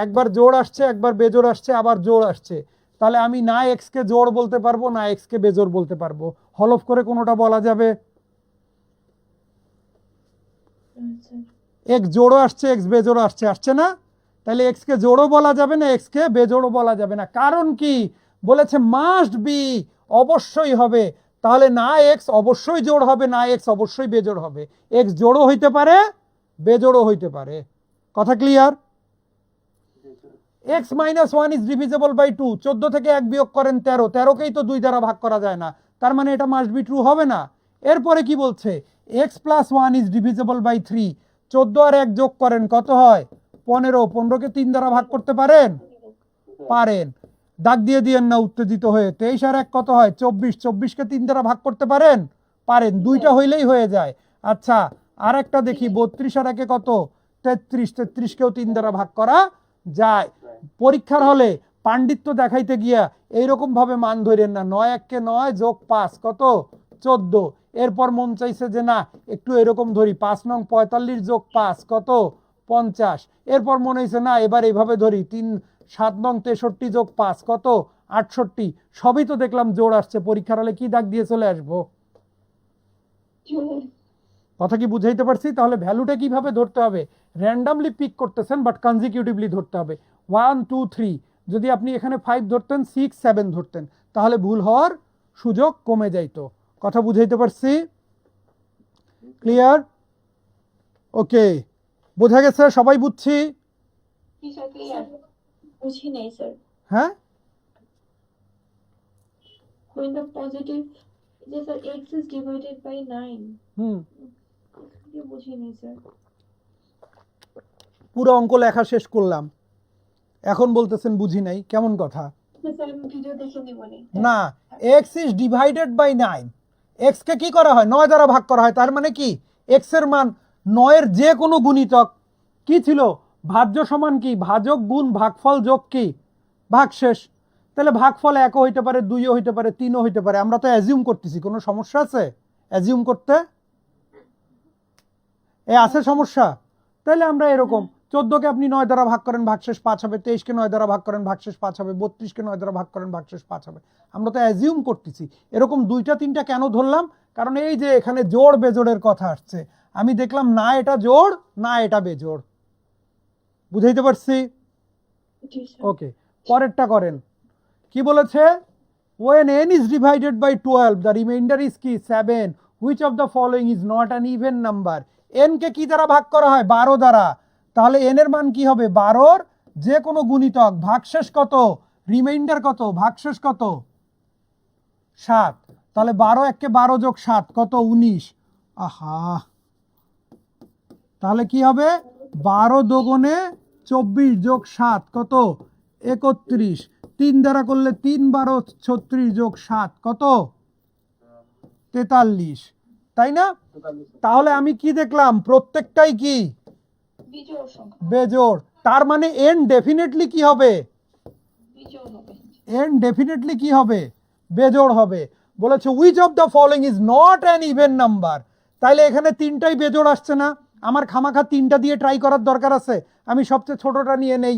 একবার জোড় আসছে একবার বেজোড় আসছে আবার জোড় আসছে। তাহলে আমি না x কে জোড় বলতে পারবো না x কে বেজোড় বলতে পারবো। হলফ করে কোনোটা বলা যাবে? x জোড়ও আসছে x বেজোড়ও আসছে, আসছে না? তাহলে x কে জোড়ও বলা যাবে না x কে বেজোড়ও বলা যাবে না। কারণ কি বলেছে? মাস্ট বি, অবশ্যই হবে। তাহলে না x অবশ্যই জোড় হবে না x অবশ্যই বেজোড় হবে। x জোড়ও হইতে পারে বেজোড়ও হইতে পারে। কথা clear? x minus 1 is divisible by 2, 14 থেকে 1 বিয়োগ করেন 13, 13 কেই তো 2 দ্বারা ভাগ করা যায় না, তার মানে এটা মাস্ট বি ট্রু হবে না। এরপরে কি বলছে? x plus 1 is divisible by 3, 14 আর 1 যোগ করেন কত হয় 15, 15 কে 3 দ্বারা ভাগ করতে পারেন? পারেন। দাগ দিয়ে দিয়েন না উত্তেজিত হয়ে। 23 আর 1 কত হয় 24, 24 কে 3 দ্বারা ভাগ করতে পারেন? পারেন, দুইটা হইলেই হয়ে যায়। আচ্ছা আর একটা দেখি, 32 আর 1 কত 33, 33 কেও 3 দ্বারা ভাগ করা যায়। পরীক্ষার হলে পাণ্ডিত্য দেখাইতে গিয়া এইরকম ভাবে মান ধরেন না। 9 1 কে 9 যোগ 5 কত 14। এরপর মন চাইছে যে না একটু এরকম ধরি, 5 নং 45 যোগ 5 কত 50। এরপর মনে হয়েছে না এবার এইভাবে ধরি, 7 নং 63 যোগ 5 কত 68। সবই তো দেখলাম জোড় আসছে, পরীক্ষার হলে কি দাগ দিয়ে চলে আসবো? কথা কি বুঝাইতে পারছি? তাহলে ভ্যালুটা কিভাবে ধরতে হবে? র্যান্ডামলি পিক করতেছেন বাট কনজিকিউটিভলি ধরতে হবে। 1 2 3, যদি আপনি এখানে 5 ধরতেন 6 7 ধরতেন তাহলে ভুল হওয়ার সুযোগ কমে যাইতো। কথা বুঝাইতে পারছি? ক্লিয়ার? ওকে, বোঝা গেছে? সবাই বুঝছি? বুঝি নাই স্যার। হ্যাঁ, when the positive যে sir x is divided by 9 বুঝি নাই স্যার। পুরো অঙ্ক লেখা শেষ করলাম। এখন বলতেছেন বুঝি নাই, কেমন কথা? স্যার আমি ভিডিও দেখে নিবনি। না, x is divided by 9। x কে কি করা হয়? 9 দ্বারা ভাগ করা হয়। তার মানে কি x এর মান 9 এর যে কোনো গুণিতক কি ছিল? ভাজ্য সমান কি? ভাজক গুণ ভাগফল যোগ কি? ভাগশেষ। তাহলে ভাগফল 1ও হইতে পারে, 2ও হইতে পারে, 3ও হইতে পারে। আমরা তো অ্যাজিউম করতেছি, কোনো সমস্যা আছে অ্যাজিউম করতে? আছে সমস্যা? তাহলে আমরা এরকম 14কে আপনি 9 দ্বারা ভাগ করেন, ভাগশেষ 5 হবে। 23কে 9 দ্বারা ভাগ করেন, ভাগশেষ 5 হবে। 32কে 9 দ্বারা ভাগ করেন, ভাগশেষ 5 হবে। আমরা তো অ্যাজিউম করতেছি। এরকম 2টা 3টা কেন ধরলাম? কারণ এই যে এখানে জোড় বেজোড়ের কথা আসছে, আমি দেখলাম না এটা জোড় না এটা বেজোড়। বুঝাইতে পারছি? জি স্যার। ওকে, পরেরটা করেন। কি বলেছে? when n is divided by 12 the remainder is কি? 7. which of the following is not an even number? n কে কি দ্বারা ভাগ করা হয়? 12 দ্বারা। তাহলে n এর মান কি হবে? 12 যে কোনো গুণিতক। ভাগশেষ কত? রিমাইন্ডার কত? ভাগশেষ কত? 7। তাহলে 12 1 কে 12 যোগ 7 কত? 19। আহা, তাহলে কি হবে? 12 দোগুণে 24 যোগ 7 কত? 31। 3 দ্বারা করলে 3 12 36 যোগ 7 কত? 43, তাই না? তাহলে আমি কি দেখলাম? প্রত্যেকটাই কি? বিজোড় সংখ্যা। বেজোড়। তার মানে n ডেফিনেটলি কি হবে? বিজোড় হবে। n ডেফিনেটলি কি হবে? বেজোড় হবে। বলেছে which of the following is not an even number? তাইলে এখানে তিনটাই বেজোড় আসছে না? আমার খামাখা তিনটা দিয়ে ট্রাই করার দরকার আছে? আমি সবচেয়ে ছোটটা নিয়ে নেই।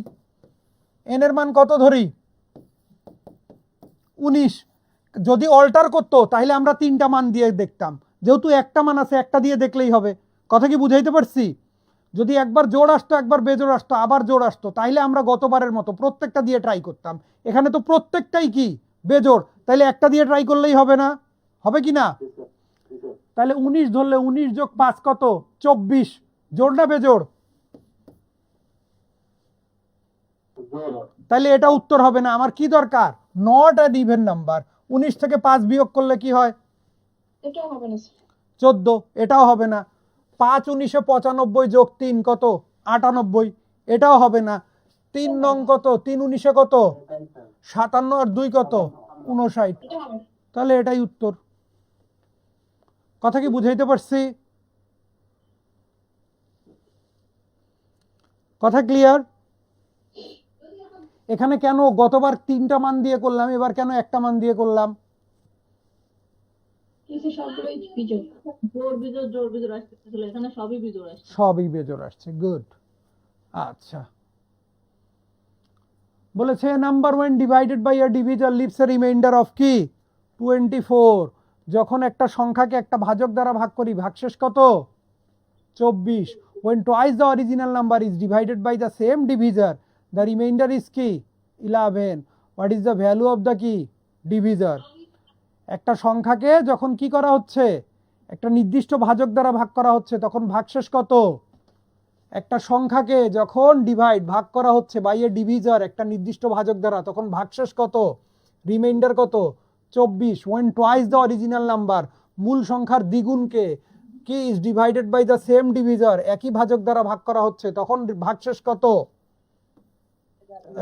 n এর মান কত ধরি? 19। যদি অল্টার করতো তাহলে আমরা তিনটা মান দিয়ে দেখতাম, যেহেতু একটা মান আছে একটা দিয়ে দেখলেই হবে। কথা কি বুঝাইতে পারছি? যদি একবার জোড় আসতো, একবার বেজোড় আসতো, আবার জোড় আসতো, তাইলে আমরা গতবারের মতো প্রত্যেকটা দিয়ে ট্রাই করতাম। এখানে তো প্রত্যেকটাই কি? বেজোড়। তাইলে একটা দিয়ে ট্রাই করলেই হবে না? হবে কি না? তাহলে 19 ধরলে 19 যোগ 5 কত? 24। জোড় না বেজোড়? তাহলে এটা উত্তর হবে না। আমার কি দরকার? Not an even number. 19 থেকে 5 বিয়োগ করলে কি হয়? এটাও হবে না স্যার। 14। এটাও হবে না। 5 19 95 যোগ 3 কত? 98। এটাও হবে না। 3 নং কত? 3 19 কত? 57 আর 2 কত? 59। এটা হবে। তাহলে এটাই উত্তর। কথা কি বুঝাইতে পারছি? কথা ক্লিয়ার? এখানে কেন গতবার 3টা মান দিয়ে করলাম, এবার কেন একটা মান দিয়ে করলাম? এসে সবগুলোই বিজোড়। জোড় বিজোড় আসতেছিল, এখানে সবই বিজোড় আসছে। সবই বেজোড় আসছে। গুড। আচ্ছা, বলেছে number when divided by a divisor leaves a remainder of কি? 24। যখন একটা সংখ্যাকে একটা ভাজক দ্বারা ভাগ করি, ভাগশেষ কত? 24। when twice the original number is divided by the same divisor the remainder is কি? 11. what is the value of the কি? divisor? একটা সংখ্যাকে যখন কি করা হচ্ছে? একটা নির্দিষ্ট ভাজক দ্বারা ভাগ করা হচ্ছে, তখন ভাগশেষ কত? একটা সংখ্যাকে যখন ডিভাইড ভাগ করা হচ্ছে বাই এ ডিভিজার একটা নির্দিষ্ট ভাজক দ্বারা, তখন ভাগশেষ কত? রিমাইন্ডার কত? 24. when twice the original number মূল সংখ্যার দ্বিগুণকে কি is divided by the same divisor একই ভাজক দ্বারা ভাগ করা হচ্ছে, তখন ভাগশেষ কত?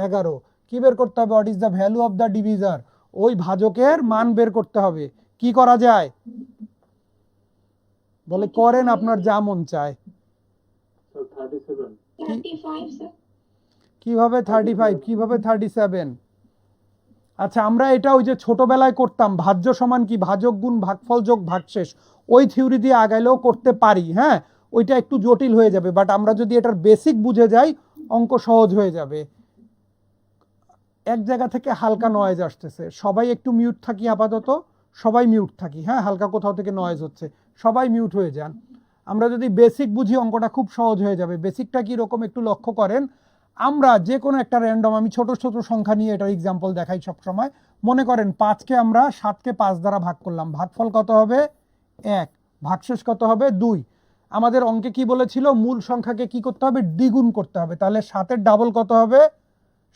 11। কি বের করতে হবে? What is the value of the divisor? ওই ভাজকের মান বের করতে হবে। কি করা যায়? বলে করেন আপনার যা মন চায়। 35 স্যার। কিভাবে 35? কিভাবে 37? আচ্ছা, আমরা এটা ওই যে ছোটবেলায় করতাম, ভাজ্য সমান কি? ভাজক গুণ ভাগফল যোগ ভাগশেষ। ওই থিওরি দিয়ে আগাইলেও করতে পারি, হ্যাঁ। ওইটা একটু জটিল হয়ে যাবে, বাট আমরা যদি এটার বেসিক বুঝে যাই অঙ্ক সহজ হয়ে যাবে। এক জায়গা থেকে হালকা নয়েজ আসতেছে, সবাই একটু মিউট থাকি আপাতত। সবাই মিউট থাকি, হ্যাঁ। হালকা কোথাও থেকে নয়েজ হচ্ছে, সবাই মিউট হয়ে যান। আমরা যদি বেসিক বুঝি অঙ্কটা খুব সহজ হয়ে যাবে। বেসিকটা কি রকম একটু লক্ষ্য করেন। আমরা যে কোনো একটা র্যান্ডম, আমি ছোট ছোট সংখ্যা নিয়ে এটার এক্সাম্পল দেখাই সব সময়। মনে করেন 5কে আমরা 7কে 5 দ্বারা ভাগ করলাম, ভাগফল কত হবে? 1। ভাগশেষ কত হবে? 2। আমাদের অঙ্কে কি বলেছিল? মূল সংখ্যাকে কি করতে হবে? দ্বিগুণ করতে হবে। তাহলে 7-এর ডাবল কত হবে?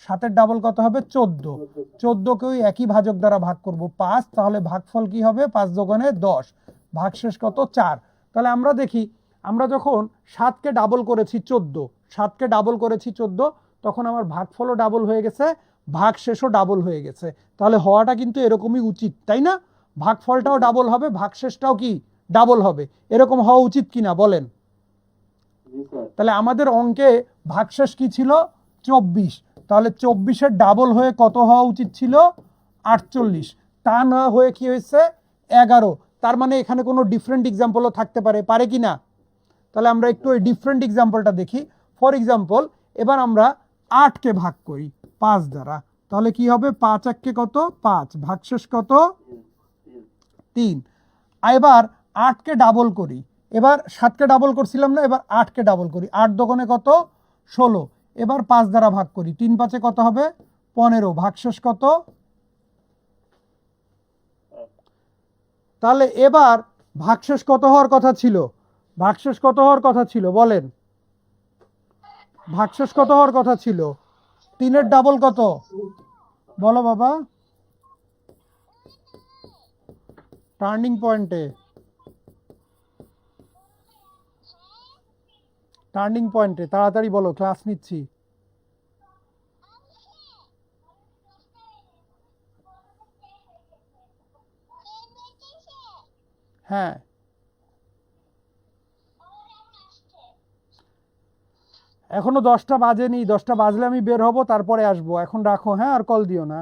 7-এর ডাবল কত হবে? 14। 14কেও একই ভাজক দ্বারা ভাগ করব 5, তাহলে ভাগফল কি হবে? 5 দোকানে 10। ভাগশেষ কত? 4। তাহলে আমরা দেখি, আমরা যখন 7কে ডাবল করেছি 14, 7কে ডাবল করেছি 14, তখন আমার ভাগফলও ডাবল হয়ে গেছে, ভাগশেষও ডাবল হয়ে গেছে। তাহলে হওয়াটা কিন্তু এরকমই উচিত, তাই না? ভাগফলটাও ডাবল হবে, ভাগশেষটাও কি ডাবল হবে, এরকম হওয়া উচিত কিনা বলেন? জি স্যার। তাহলে আমাদের অঙ্কে ভাগশেষ কি ছিল? 24। তাহলে 24-এর ডাবল হয়ে কত হওয়া উচিত ছিল? 48। তা না হয়ে কি হয়েছে? 11। তার মানে এখানে কোনো ডিফারেন্ট এক্সাম্পলও থাকতে পারে কি না? তাহলে আমরা একটু ওই ডিফারেন্ট এক্সাম্পলটা দেখি। ফর এক্সাম্পল, এবার আমরা 8কে ভাগ করি 5 দ্বারা, তাহলে কি হবে? 5 1 কত? 5, ভাগশেষ কত? 3। এবার 8কে ডাবল করি, এবার 7কে ডাবল করছিলাম না, এবার 8কে ডাবল করি। 8 দোকানে কত? 16। এবার 5 দ্বারা ভাগ করি, 3 5 কত হবে? 15, ভাগশেষ কত? তাহলে এবার ভাগশেষ কত হওয়ার কথা ছিল? ভাগশেষ কত হওয়ার কথা ছিল বলেন? ভাগশেষ কত হওয়ার কথা ছিল? 3-এর ডাবল কত? বলো বাবা। টার্নিং পয়েন্টে, টার্নিং পয়েন্টে তাড়াতাড়ি বলো, ক্লাস নিচ্ছি। হ্যাঁ, এখনো 10টা বাজেনি, 10টা বাজলে আমি বের হব, তারপরে আসবো। এখন রাখো, হ্যাঁ, আর কল দিও না।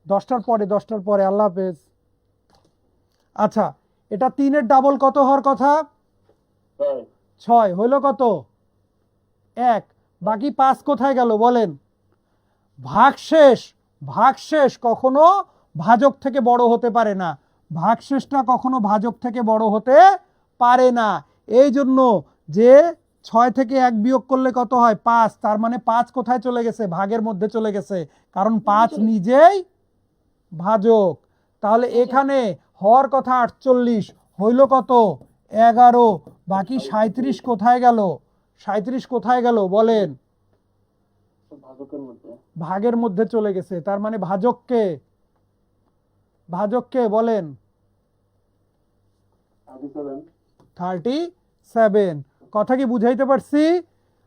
দশটার পরে। আল্লাহ হাফেজ। আচ্ছা, এটা 3-এর ডাবল কত হওয়ার কথা? 6। হইল কত? 1। বাকি 5 কোথায় গেল বলেন? ভাগশেষ কখনো ভাজক থেকে বড় হতে পারে না, ভাগশেষটা কখনো ভাজক থেকে বড় হতে পারে না। এই জন্য যে 6 থেকে 1 বিয়োগ করলে কত হয়? 5। তার মানে 5 কোথায় চলে গেছে? ভাগের মধ্যে চলে গেছে, কারণ 5 নিজেই ভাজক। তাহলে এখানে হওয়ার কথা 48, হইল কত? 11। বাকি 37 কোথায় গেল? 37 কোথায় গেল বলেন? ভাগের মধ্যে চলে গেছে। তার মানে ভাজককে বলেন? 37। কথা কি বুঝাইতে পারছি?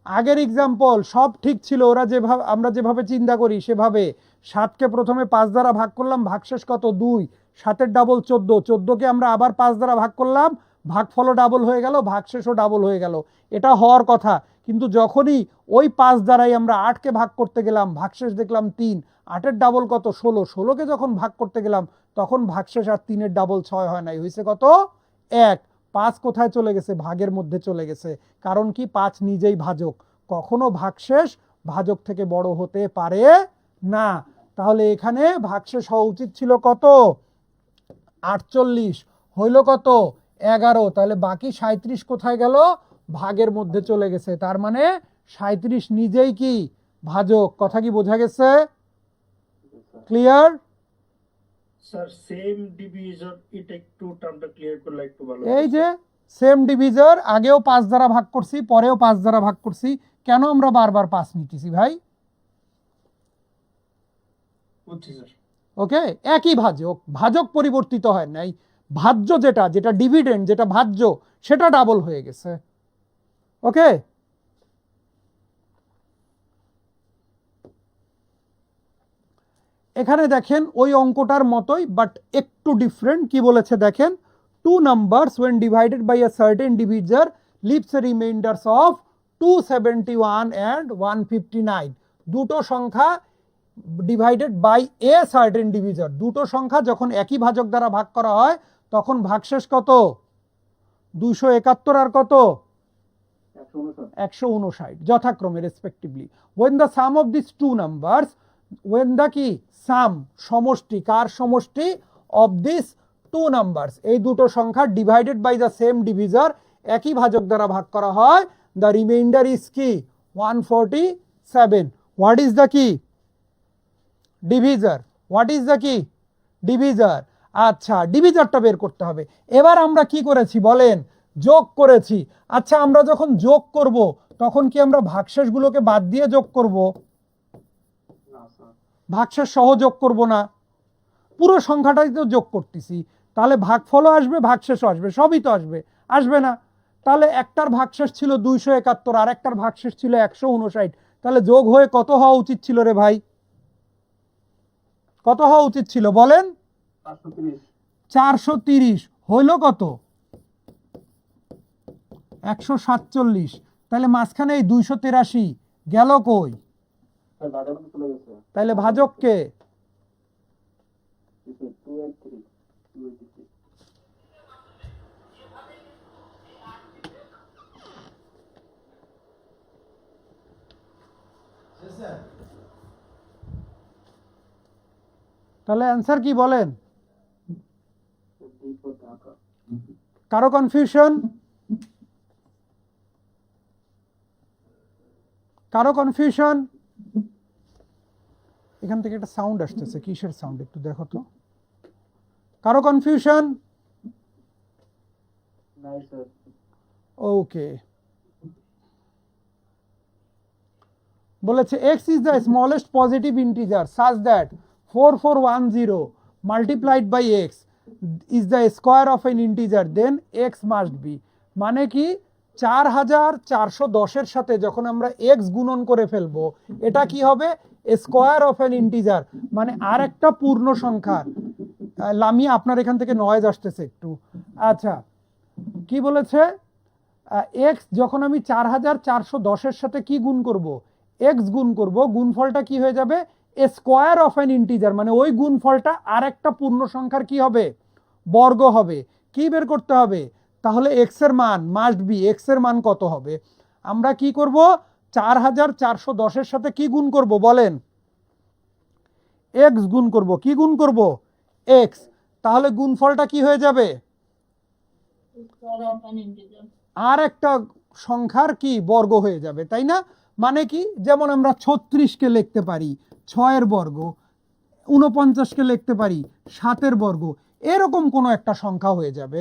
আগের এক্সাম্পল সব ঠিক ছিল, ওরা যেভাবে, আমরা যেভাবে চিন্তা করি সেভাবে। 7কে প্রথমে 5 দ্বারা ভাগ করলাম, ভাগশেষ কত? 2। 7-এর ডাবল 14, 14কে আমরা আবার 5 দ্বারা ভাগ করলাম, ভাগফলও ডাবল হয়ে গেল, ভাগশেষও ডাবল হয়ে গেল। এটা হওয়ার কথা। কিন্তু যখনই ওই 5 দ্বারাই আমরা 8কে ভাগ করতে গেলাম, ভাগশেষ দেখলাম 3, 8-এর ডাবল কত? 16, 16কে যখন ভাগ করতে গেলাম তখন ভাগশেষ আর 3-এর ডাবল 6 হয় নাই, হয়েছে কত? 1। 5 কোথায় চলে গেছে? ভাগের মধ্যে চলে গেছে। কারণ কি? 5 নিজেই ভাজক, কখনো ভাগশেষ ভাজক থেকে বড় হতে পারে না। তাহলে এখানে ভাগশেষ হওয়া উচিত ছিল কত? 48। হইল কত? 11। তাহলে বাকি 37 কোথায় গেল? ভাগের মধ্যে চলে গেছে। তার মানে 37 নিজেই কি? ভাজক। কথা কি বোঝা গেছে? ক্লিয়ার? স্যার সেম ডিভিজর, এটা একটু টার্মটা ক্লিয়ার করলে একটু ভালো হতো। এই যে সেম ডিভিজর, আগেও 5 দ্বারা ভাগ করছি, পরেও 5 দ্বারা ভাগ করছি, কেন আমরা বারবার 5 নিতেছি ভাই? বুঝছি স্যার। ওকে, একই ভাজক, ভাজক পরিবর্তিত হয় নাই, ভাজ্য যেটা ডিভিডেন্ড, যেটা ভাজ্য, সেটা ডাবল হয়ে গেছে। ওকে, এখানে দেখেন ওই অঙ্কটার মতোই, বাট একটু ডিফারেন্ট। কি বলেছে দেখেন? 2 numbers when divided by a certain divisor leaves a remainders of 271 and 159. দুটো সংখ্যা divided by a certain divisor, দুটো সংখ্যা যখন একই ভাজক দ্বারা ভাগ করা হয় তখন ভাগশেষ কত? 271 আর কত? 159 যথাক্রমে, respectively. when the sum of these two numbers, when the কি সাম, সমষ্টি, কার সমষ্টি? of these two numbers, এই দুটো সংখ্যা divided by the same divisor, একই ভাজক দ্বারা ভাগ করা হয়, the remainder is কি? 147. what is the কি? ডিভিজর। হোয়াট ইজ দ্য কি? ডিভিজর। আচ্ছা, ডিভিজরটা বের করতে হবে। এবার আমরা কি করেছি বলেন? যোগ করেছি। আচ্ছা, আমরা যখন যোগ করব তখন কি আমরা ভাগশেষগুলোকে বাদ দিয়ে যোগ করব? ভাগশেষ সহ যোগ করব না, পুরো সংখ্যাটাই তো যোগ করতেছি। তাহলে ভাগফলও আসবে, ভাগশেষও আসবে, সবই তো আসবে, আসবে না? তাহলে একটার ভাগশেষ ছিল 271 আর একটার ভাগশেষ ছিল 159, তাহলে যোগ হয়ে কত হওয়া উচিত ছিল রে ভাই? কত হওয়া উচিত ছিল বলেন? 430 430 হইল কত? 147। তাহলে মাঝখানে এই 283 গেল কই? স্যার ভাগাভাগি চলে গেছে তাহলে ভাজক কে? 2 and 3 283 তাহলে অ্যান্সার কি বলেন? D for ঢাকা কারো কনফিউশন? কারো কনফিউশন? এখান থেকে একটা সাউন্ড আসতেছে, কিসের সাউন্ড একটু দেখো তো। কারো কনফিউশন? নাই স্যার ওকে, বলেছে x is the smallest positive integer such that 4410 multiplied by x is the square of an integer, then x must be, মানে কি 4410 এর সাথে যখন আমরা x গুণন করে ফেলবো এটা কি হবে? স্কোয়ার অফ অ্যান ইন্টিজার, মানে আর একটা পূর্ণ সংখ্যার। লামিয়া আপনার এখান থেকে নয়েজ আসতেছে একটু। আচ্ছা, কি বলেছে? x যখন আমি 4410 এর সাথে কি গুণ করব? x গুণ করব, গুণফলটা কি হয়ে যাবে? স্কোয়ার অফ অ্যান ইন্টিজার, মানে ওই গুণফলটা আর একটা পূর্ণ সংখ্যার কি হবে? বর্গ হবে। কি বের করতে হবে? তাহলে x এর মান মাস্ট বি, x এর মান কত হবে? আমরা কি করব? 4410 এর সাথে কি গুণ করব বলেন? x গুণ করব। কি গুণ করব? x। তাহলে গুণফলটা কি হয়ে যাবে? square of an integer আর একটা সংখ্যার কি বর্গ হয়ে যাবে, তাই না? মানে কি, যেমন আমরা 36কে লিখতে পারি 6 বর্গ, 49কে লিখতে পারি 7 বর্গ, এরকম কোনো একটা সংখ্যা হয়ে যাবে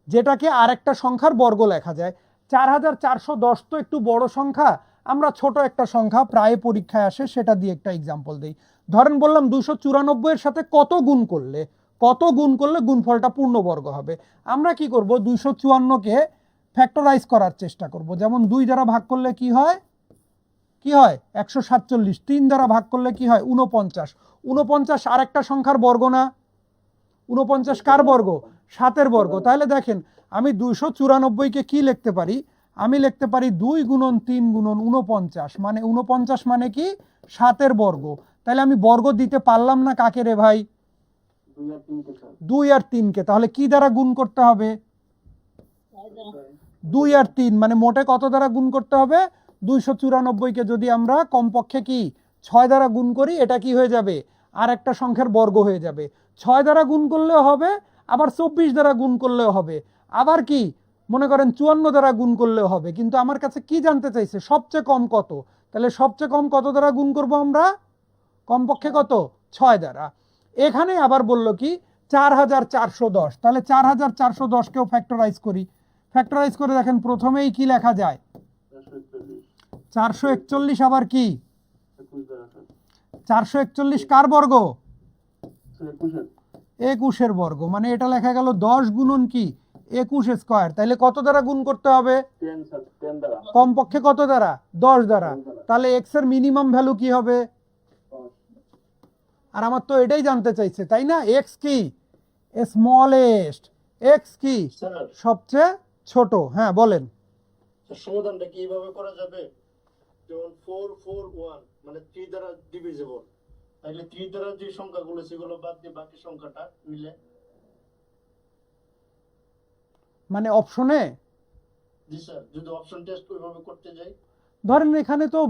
যেটাকে আর একটা সংখ্যার বর্গ লেখা যায়। 4410 তো একটু বড় সংখ্যা, আমরা ছোট একটা সংখ্যা প্রায় পরীক্ষায় আসে সেটা দিয়ে একটা এক্সাম্পল দেই। ধরেন বললাম 294 এর সাথে কত গুণ করলে গুণফলটা পূর্ণবর্গ হবে। আমরা কি করব? 254কে ফ্যাক্টরাইজ করার চেষ্টা করব। যেমন 2 দ্বারা ভাগ করলে কি হয়? 147। 3 দ্বারা ভাগ করলে কি হয়? 49। 49 আর একটা সংখ্যার বর্গ না? 49 কার বর্গ? 7 বর্গ। তাহলে দেখেন আমি 294কে কি লিখতে পারি? আমি লিখতে পারি 2 গুণন 3 গুণন 49, মানে 49 মানে কি? 7 বর্গ। তাহলে আমি বর্গ দিতে পারলাম না কাকে রে ভাই? 2 আর 3 কে স্যার 2 আর 3কে। তাহলে কি দ্বারা গুণ করতে হবে? 2 আর 3, মানে মোটে কত দ্বারা গুণ করতে হবে? 294কে যদি আমরা কমপক্ষে কি 6 দ্বারা গুণ করি, এটা কি হয়ে যাবে? আর একটা সংখ্যার বর্গ হয়ে যাবে। 6 দ্বারা গুণ করলেও হবে, আবার 24 দ্বারা গুণ করলেও হবে, আবার কি মনে করেন 54 দ্বারা গুণ করলেও হবে। কিন্তু আমার কাছে কি জানতে চাইছে? সবচেয়ে কম কত। তাহলে সবচেয়ে কম কত দ্বারা গুণ করব আমরা? কমপক্ষে কত? 6 দ্বারা। এখানে আবার বলল কি 4410, তাহলে 4410কেও ফ্যাক্টরাইজ করি। ফ্যাক্টরাইজ করে দেখেন প্রথমেই কি লেখা যায়? 441। আবার কি 441 কার বর্গ? 21 বর্গ, মানে এটা লেখা গেল 10 গুণন কি 21 স্কয়ার। তাহলে কত দ্বারা গুণ করতে হবে? 10 স্যার 10 দ্বারা কমপক্ষে কত দ্বারা? 10 দ্বারা। তাহলে x এর মিনিমাম ভ্যালু কি হবে? আর আমার তো এটাই জানতে চাইছে, তাই না? x কি? স্মলেস্ট। x কি? স্যার সবচেয়ে ছোট। হ্যাঁ বলেন। সমাধানটা কি এইভাবে করা যাবে? যেমন 441 মানে 3 দ্বারা ডিভিজিবল, তাহলে 3 দ্বারা যে সংখ্যাগুলো সেগুলো বাদ দিয়ে বাকি সংখ্যাটা মিলে। মানে অপশনে জি স্যার, যদি অপশন টেস্ট ওইভাবে করতে যাই। ধরেন এখানে তো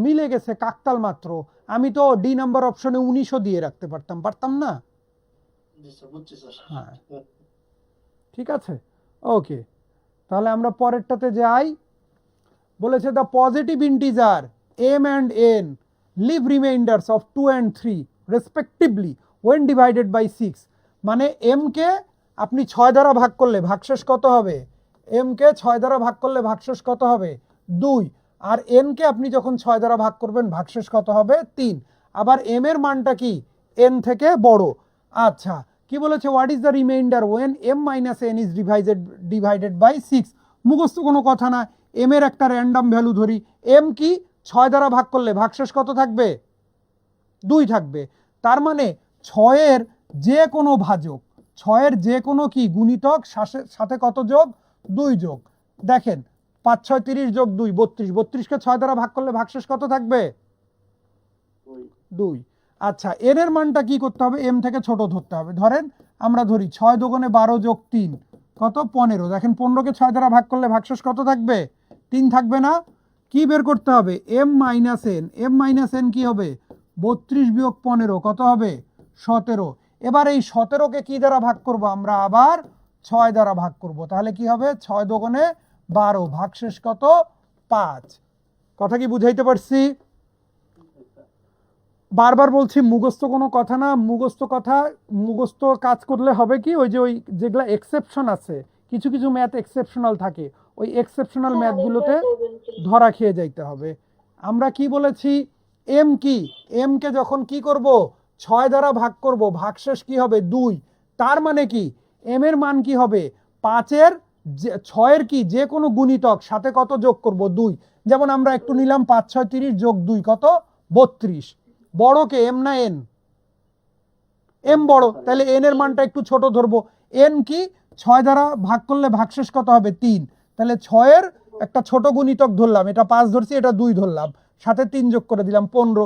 মিলে গেছে কাকতাল মাত্র, আমি তো ডি নাম্বার অপশনে 19ও দিয়ে রাখতে পারতাম না? জি স্যার, বুঝছি স্যার। হ্যাঁ ঠিক আছে, ওকে। তাহলে আমরা পরেরটাতে যাই। বলেছে the positive integer m and n leave remainders of 2 and 3 respectively when divided by 6, মানে m কে আপনি 6 দ্বারা ভাগ করলে ভাগশেষ কত হবে? m কে 6 দ্বারা ভাগ করলে ভাগশেষ কত হবে? 2। আর n কে আপনি যখন 6 দ্বারা ভাগ করবেন ভাগশেষ কত হবে? 3। আবার m এর মানটা কি n থেকে বড়। আচ্ছা, কি বলেছে? What is the reminder when m minus n is divided by 6 মুখস্থ কোনো কথা না, এম এর একটা র্যান্ডম ভ্যালু ধরি, এম কি 6 দ্বারা ভাগ করলে ভাগশেষ কত থাকবে? 2 থাকবে। তার মানে 6-এর যে কোনো ভাজক, 6-এর যে কোনো কি গুণিতক সাথে কত যোগ? 2 যোগ। দেখেন 5 6 30 যোগ 2 32, 32কে 6 দ্বারা ভাগ করলে ভাগশেষ কত থাকবে? 2। আচ্ছা, এর এর মানটা কি করতে হবে? এম থেকে ছোট ধরতে হবে। ধরেন আমরা ধরি 6 দুগুণে 12 যোগ 3 কত? 15। দেখেন 15কে 6 দ্বারা ভাগ করলে ভাগশেষ কত থাকবে? 3 থাকবে না? কি বের করতে হবে? M minus n. M minus n কি হবে? 32 বিয়োগ 15 কত হবে? 17। এবার এই 17কে কি দ্বারা ভাগ করব? আমরা আবার 6 দ্বারা ভাগ করব। তাহলে কি হবে? 6 দুগুণে 12, ভাগশেষ কত? 5। কথা কি বুঝাইতে পারছি? বারবার বলছি মুখস্থ কোনো কথা না, মুখস্থ কাজ করলে হবে কি, ওই যে ওই যেগুলা এক্সেপশন আছে, কিছু কিছু ম্যাথ এক্সেপশনাল থাকে, ওই এক্সেপশনাল ম্যাথগুলোতে ধরা খেয়ে যাইতে হবে। আমরা কি বলেছি? এম কি? এম কে যখন কি করব? 6 দ্বারা ভাগ করব, ভাগশেষ কি হবে? 2। তার মানে কি এম এর মান কি হবে? 5-এর 6-এর কি যে কোনো গুণিতক সাথে কত যোগ করব? 2। যেমন আমরা একটু নিলাম 5 6 30 যোগ 2 কত? 32। বড় কে, এম না এন? এম বড়, তাহলে এন এর মানটা একটু ছোট ধরবো। এন কি? 6 দ্বারা ভাগ করলে ভাগশেষ কত হবে? 3। তাহলে 6-এর একটা ছোট গুণিতক ধরলাম, এটা 5 ধরছি, এটা 2 ধরলাম, সাথে 3 যোগ করে দিলাম 15।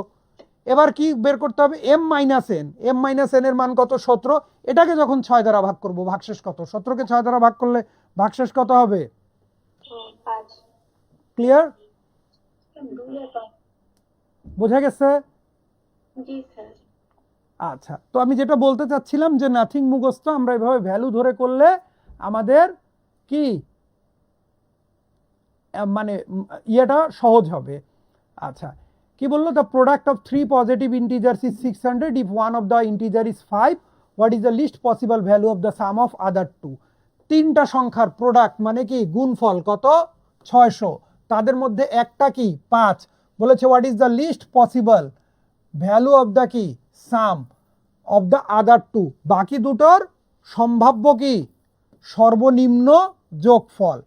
এবার কি বের করতে হবে? M minus n. M minus n এর মান কত? 17। এটাকে যখন 6 দ্বারা ভাগ করব, ভাগশেষ কত? 17কে 6 দ্বারা ভাগ করলে ভাগশেষ কত হবে? 5। ক্লিয়ার? বোঝা গেছে? জি স্যার। আচ্ছা, তো আমি যেটা বলতে চাচ্ছিলাম যে নাথিং মুখস্থ আমরা এভাবে ভ্যালু ধরে করলে আমাদের কি মানে ইয়েটা সহজ হবে। আচ্ছা, কি বললো? The product of 3 positive integers is 600 if one of the integer is 5, what is the least possible value of the sum of other 2? 3টা সংখ্যার প্রোডাক্ট মানে কি গুণফল কত? 600। তাদের মধ্যে একটা কি? 5। বলেছে what is the least possible value of the কি? Sum of the other 2। বাকি দুটোর সম্ভাব্য কি? সর্বনিম্ন যোগফল।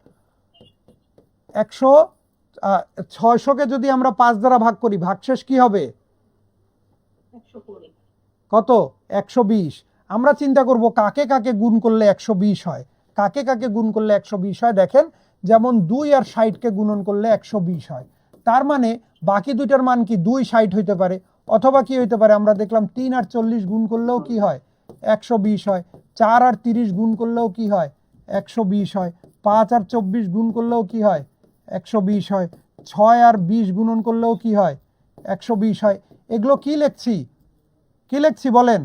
600কে যদি আমরা 5 দ্বারা ভাগ করি, ভাগশেষ কি হবে? 120। কত? 120। আমরা চিন্তা করব কাকে কাকে গুণ করলে 120 হয়। কাকে কাকে গুণ করলে 120 হয়? দেখেন, যেমন 2 আর 60কে গুণন করলে 120 হয়। তার মানে বাকি দুইটার মান কি? 2 60 হইতে পারে, অথবা কি হইতে পারে? আমরা দেখলাম 3 আর 40 গুণ করলেও কি হয়? 120 হয়। 4 আর 30 গুণ করলেও কি হয়? 120 হয়। 5 আর 24 গুণ করলেও কি হয়? 120 হয়। 6 আর 20 গুণন করলেও কি হয়? 120 হয়। এগুলো কি লিখছি? কি লিখছি বলেন?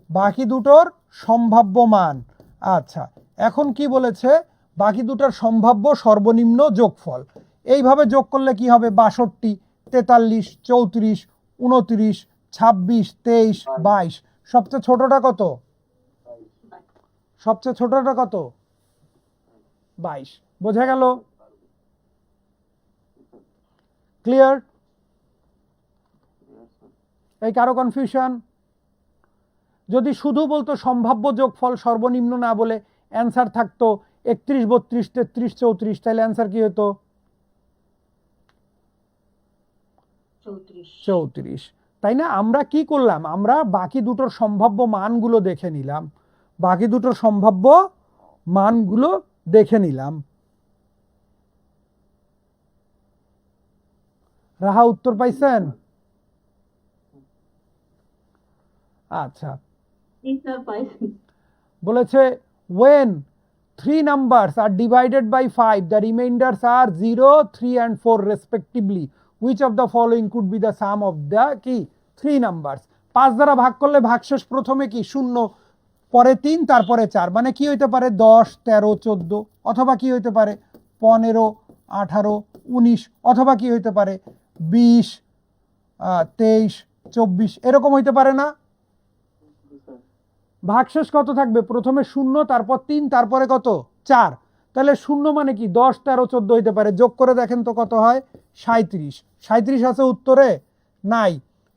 বাকি দুটোর সম্ভাব্য মান। আচ্ছা, এখন কি বলেছে? বাকি দুটোর সম্ভাব্য সর্বনিম্ন যোগফল। এইভাবে যোগ করলে কি হবে? 62, 43, 34, 29, 26, 23, 22। সবচেয়ে ছোটটা কত? সবচেয়ে ছোটটা কত? 22। বোঝা গেল? ক্লিয়ার? এই কারো কনফিউশন? যদি শুধু বলতো সম্ভাব্য যোগফল সর্বনিম্ন না বলে অ্যান্সার থাকতো 31, 32, 33, 34, তাহলে অ্যান্সার কি হতো? 34। তাই না? আমরা কি করলাম? আমরা বাকি দুটোর সম্ভাব্য মানগুলো দেখে নিলাম। বাকি দুটোর সম্ভাব্য মানগুলো দেখে নিলাম। রাহা উত্তর পাইছেন? আচ্ছা, বলেছে when 3 numbers are divided by 5 the remainders are 0, 3 and 4 respectively, which of the following could be the sum of the কি 3 numbers? 5 দ্বারা ভাগ করলে ভাগশেষ প্রথমে কি? 0, পরে 3, তারপরে 4। মানে কি হইতে পারে? 10, 13, 14, অথবা কি হইতে পারে? 15, 18, 19, অথবা কি হইতে পারে? 20, 23, 24, এরকম হইতে পারে না? ভাগশেষ কত থাকবে? প্রথমে 0, তারপর 3, তারপরে কত? 4। তাহলে 0 মানে কি? 10, 13, 14 হইতে পারে। যোগ করে দেখেন তো কত হয়? 37। 37 আছে উত্তরে? নাই।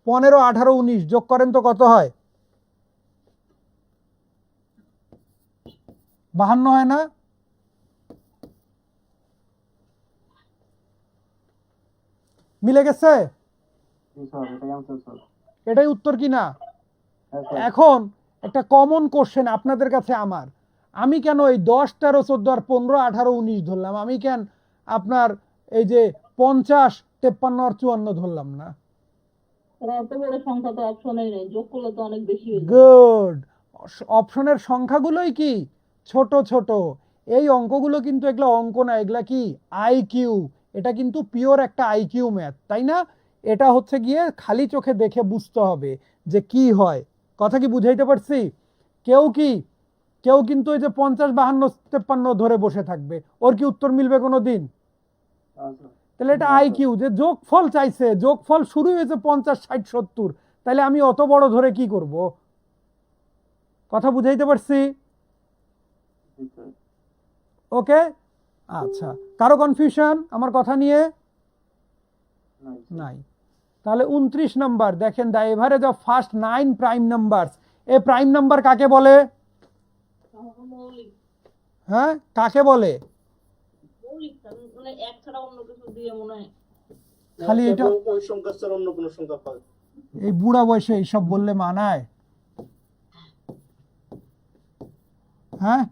15, 18, 19 যোগ করেন তো কত হয়? 52 হয় না? মিলে গেছে? এটাই উত্তর কি না? এখন একটা কমন কোশ্চেন আপনাদের কাছে আমার, আমি কেন এই 10, 13, 14 আর 15, 18, 19 ধরলাম? আমি কেন আপনার এই যে 50, 53 আর 54 ধরলাম না? অত বড় সংখ্যা তো অপশনেই নেই, যোগ করলে তো অনেক বেশি হয়ে যাবে। গুড। অপশনের সংখ্যাগুলোই কি ছোট ছোট। এই অঙ্কগুলো কিন্তু এগুলো অঙ্ক না, এগুলা কি আইকিউ। এটা কিন্তু পিওর একটা আইকিউ ম্যাথ, তাই না? এটা হচ্ছে গিয়ে খালি চোখে দেখে বুঝতে হবে যে কি হয়। কথা কি বুঝাইতে পারছি? কেউ কিন্তু এই যে 50, 52, 53 ধরে বসে থাকবে, ওর কি উত্তর মিলবে কোনো দিন? তাহলে এটা আইকিউ, যে যোগফল চাইছে, যোগফল শুরু হয়েছে 50, 60, 70, তাহলে আমি অত বড় ধরে কি করব? কথা বুঝাইতে পারছি? ওকে, আচ্ছা, কারো কনফিউশন আমার কথা নিয়ে? নাই। তাহলে 29 নাম্বার দেখেন, the average of first 9 prime numbers. এই প্রাইম নাম্বার কাকে বলে? মৌলিক, হ্যাঁ, কাকে বলে? মৌলিক মানে এক ছাড়া অন্য কিছু দিয়ে মনে হয় খালি এটা ওই সংখ্যা ছাড়া অন্য কোনো সংখ্যা পাবে। এই বুড়া বয়সে এইসব বললে মানায়? হ্যাঁ,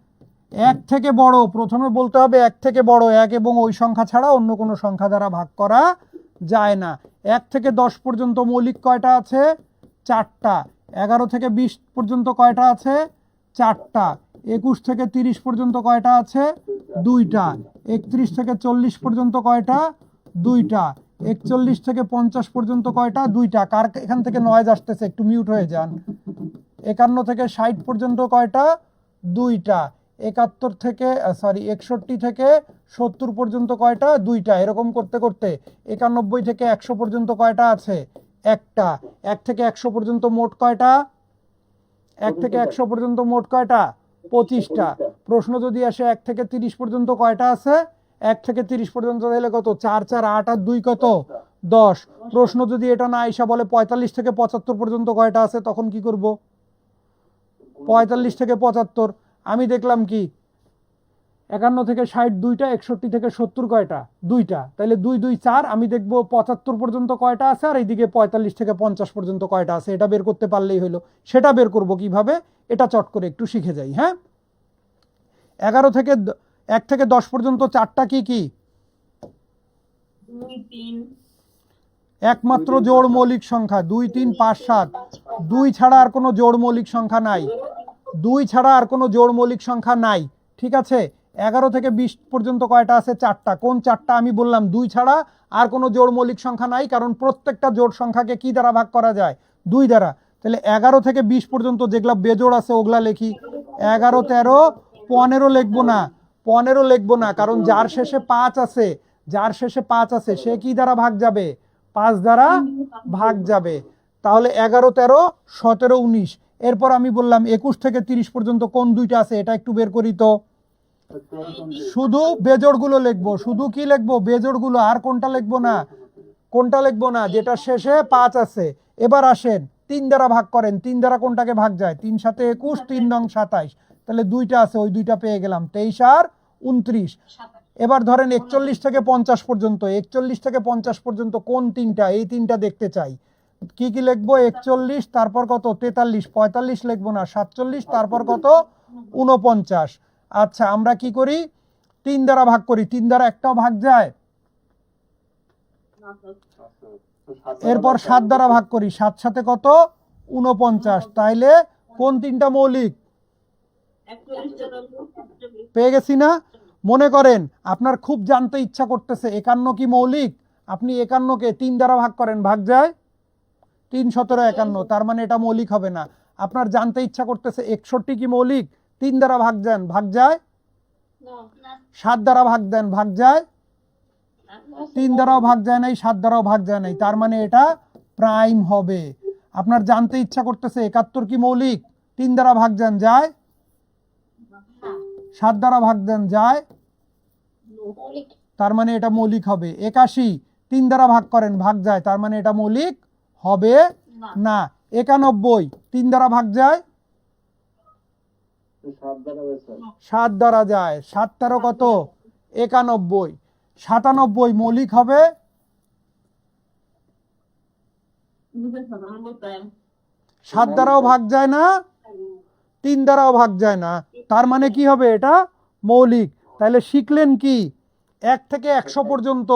এক থেকে বড়, প্রথমে বলতে হবে এক থেকে বড়, এক এবং ওই সংখ্যা ছাড়া অন্য কোনো সংখ্যা দ্বারা ভাগ করা যায় না। 1 থেকে 10 পর্যন্ত মৌলিক কয়টা আছে? 4টা। 11 থেকে 20 পর্যন্ত কয়টা আছে? 4টা। 21 থেকে 30 পর্যন্ত কয়টা আছে? 2টা। 31 থেকে 40 পর্যন্ত কয়টা? 2টা। 41 থেকে 50 পর্যন্ত কয়টা? 2টা। কার এখান থেকে নয়েজ আসতেছে? একটু মিউট হয়ে যান। 51 থেকে 60 পর্যন্ত কয়টা? 2টা। 61 থেকে 61 থেকে 70 পর্যন্ত কয়টা? 2টা। এরকম করতে করতে 91 থেকে 100 পর্যন্ত কয়টা আছে? একটা। 1 থেকে 100 পর্যন্ত মোট কয়টা? 1 থেকে 100 পর্যন্ত মোট কয়টা? 25টা। প্রশ্ন যদি আসে 1 থেকে 30 পর্যন্ত কয়টা আছে? 1 থেকে 30 পর্যন্ত দিলে কত? 4, 4, 8 আর 2 কত? 10। প্রশ্ন যদি এটা না আইসা বলে 45 থেকে 75 পর্যন্ত কয়টা আছে, তখন কি করব? 45 থেকে 75। আমি দেখলাম কি 51 থেকে 60 2টা, 61 থেকে 70 কয়টা? 2টা। তাহলে 2, 2, 4। আমি দেখবো 75 পর্যন্ত কয়টা আছে, আর এইদিকে 45 থেকে 50 পর্যন্ত কয়টা আছে। এটা বের করতে পারলেই হলো। সেটা বের করব কিভাবে, এটা চট করে একটু শিখে যাই। হ্যাঁ, 1 থেকে 10 পর্যন্ত 4টা কি কি? 2, 3, একমাত্র জোড় মৌলিক সংখ্যা 2, 3, 5, 7। 2 ছাড়া আর কোনো জোড় মৌলিক সংখ্যা নাই। 2 ছাড়া আর কোনো জোড় মৌলিক সংখ্যা নাই। ঠিক আছে। 11 থেকে 20 পর্যন্ত কয়টা আছে? 4টা। কোন 4টা? আমি বললাম 2 ছাড়া আর কোনো জোড় মৌলিক সংখ্যা নাই, কারণ প্রত্যেকটা জোড় সংখ্যাকে কি দ্বারা ভাগ করা যায়? 2 দ্বারা। তাহলে 11 থেকে 20 পর্যন্ত যেগুলা বেজোড় আছে ওগুলা লিখি। 11, 13, 15 লিখবো না। 15 লিখবো না, কারণ যার শেষে 5 আছে, সে কি দ্বারা ভাগ যাবে? 5 দ্বারা ভাগ যাবে। তাহলে 11, 13, 17, 19। এরপর আমি বললাম 21 থেকে 30 পর্যন্ত কোন 2টা আছে, এটা একটু বের করি তো। শুধু বেজোড়গুলো লিখবো। শুধু কি লিখবো? বেজোড়গুলো। আর কোনটা লিখবো না? কোনটা লিখবো না? যেটা শেষে 5 আছে। এবার আসেন 3 দ্বারা ভাগ করেন। 3 দ্বারা কোনটাকে ভাগ যায়? 3 7 21, 3 9 27। তাহলে 2টা আছে, ওই 2টা পেয়ে গেলাম। 23 আর 29। এবার ধরেন 41 থেকে 50 পর্যন্ত। 41 থেকে 50 পর্যন্ত কোন 3টা? এই 3টা দেখতে চাই। কি কি লিখবো? 41, তারপর কত? 43। 45 লিখবো না। 47, তারপর কত? 49। আচ্ছা, আমরা কি করি? 3 দ্বারা ভাগ করি। 3 দ্বারা একটাও ভাগ যায়? এরপর 7 দ্বারা ভাগ করি। 7 সাথে কত? 49। তাইলে কোন 3টা মৌলিক? 41 পেয়ে গেছি না? মনে করেন আপনার খুব জানতে ইচ্ছা করতেছে 51 কি মৌলিক। আপনি 51কে 3 দ্বারা ভাগ করেন, ভাগ যায়? 3, 17, 51। তার মানে এটা মৌলিক হবে না। আপনার জানতে ইচ্ছা করতেছে 61 কি মৌলিক। 3 দ্বারা ভাগ দেন, ভাগ যায়? 7 দ্বারা ভাগ দেন, ভাগ যায়? 3 দ্বারাও ভাগ যায় নাই, 7 দ্বারাও ভাগ যায় নাই। তার মানে এটা প্রাইম হবে। আপনার জানতে ইচ্ছা করতেছে 71 কি মৌলিক। 3 দ্বারা ভাগ দেন, যায়? 7 দ্বারা ভাগ দেন, যায়? তার মানে এটা মৌলিক হবে। 81 3 দ্বারা ভাগ করেন, ভাগ যায়। তার মানে এটা মৌলিক হবে না। 91 3 দ্বারা ভাগ যায়? 7 দ্বারা যায়, 7 13 কত, 91, 97 মৌলিক হবে, 7 দ্বারাও ভাগ যায় না, 3 দ্বারাও ভাগ যায় না, তার মানে কি হবে, এটা মৌলিক। তাহলে শিখলেন কি, 1 থেকে 100 পর্যন্ত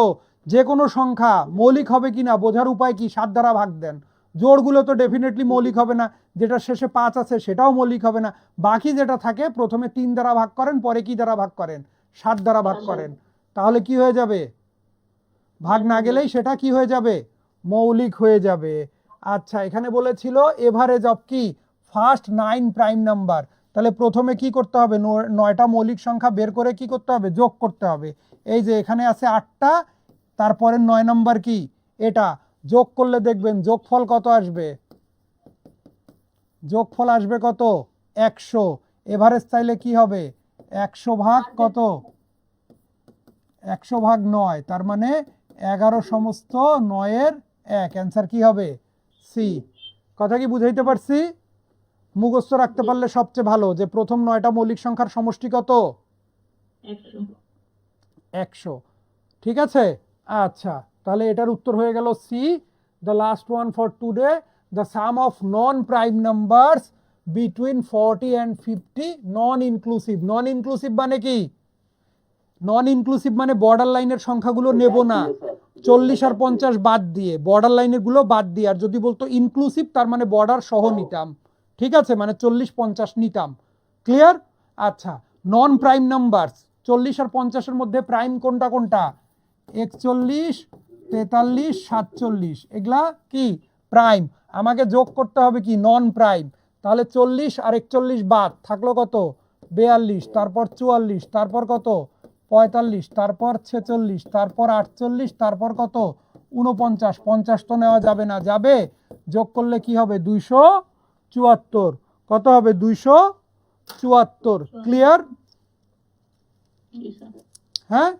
যে কোনো সংখ্যা মৌলিক হবে কিনা বোঝার উপায় কি, 7 দ্বারা ভাগ দেন। জোড়গুলো তো ডেফিনেটলি মৌলিক হবে না, যেটা শেষে 5 আছে সেটাও মৌলিক হবে না, বাকি যেটা থাকে প্রথমে 3 দ্বারা ভাগ করেন, পরে কি দ্বারা ভাগ করেন, 7 দ্বারা ভাগ করেন, তাহলে কি হয়ে যাবে, ভাগ না গেলেই সেটা কি হয়ে যাবে, মৌলিক হয়ে যাবে। আচ্ছা, এখানে বলেছিল এভারেজ অফ কি, ফার্স্ট 9 প্রাইম নাম্বার, তাহলে প্রথমে কি করতে হবে, 9টা মৌলিক সংখ্যা বের করে কি করতে হবে, যোগ করতে হবে। এই যে এখানে আছে 8টা, তারপরে 9 নাম্বার কি এটা, যোগ করলে দেখবেন যোগফল কত আসবে, যোগফল আসবে কত, 100। এভারেজ চাইলে কি হবে, 100 ভাগ কত, 100 ভাগ 9, তার মানে 11 সমস্ত 9-এর 1, অ্যান্সার কি হবে, সি। কথা কি বুঝাইতে পারছি? মুখস্থ রাখতে পারলে সবচেয়ে ভালো, যে প্রথম 9টা মৌলিক সংখ্যার সমষ্টি কত, 100। ঠিক আছে, আচ্ছা, তাহলে এটার উত্তর হয়ে গেল C. The last one for today, the sum of non prime numbers between 40 and 50 non inclusive. Non inclusive মানে কি, নন ইনক্লুসিভ মানে বর্ডার লাইনের সংখ্যাগুলো নেব না, 40 আর 50 বাদ দিয়ে, বর্ডার লাইনের গুলো বাদ দিয়ে, আর যদি বলতো ইনক্লুসিভ তার মানে বর্ডার সহ নিতাম। ঠিক আছে, মানে 40 50 নিতাম। ক্লিয়ার? আচ্ছা, নন প্রাইম নাম্বারস, 40 আর 50-এর মধ্যে প্রাইম কোনটা কোনটা, 41 43 47, এগুলা কি প্রাইম। আমাকে যোগ করতে হবে কি, নন প্রাইম। তাহলে 40 আর 41 বাদ, থাকলো কত, 42, তারপর 44, তারপর কত, 45, তারপর 46, তারপর 48, তারপর কত, 49, 50 তো নেওয়া যাবে না, যাবে, যোগ করলে কি হবে, 274, কত হবে, 274। ক্লিয়ার? হ্যাঁ,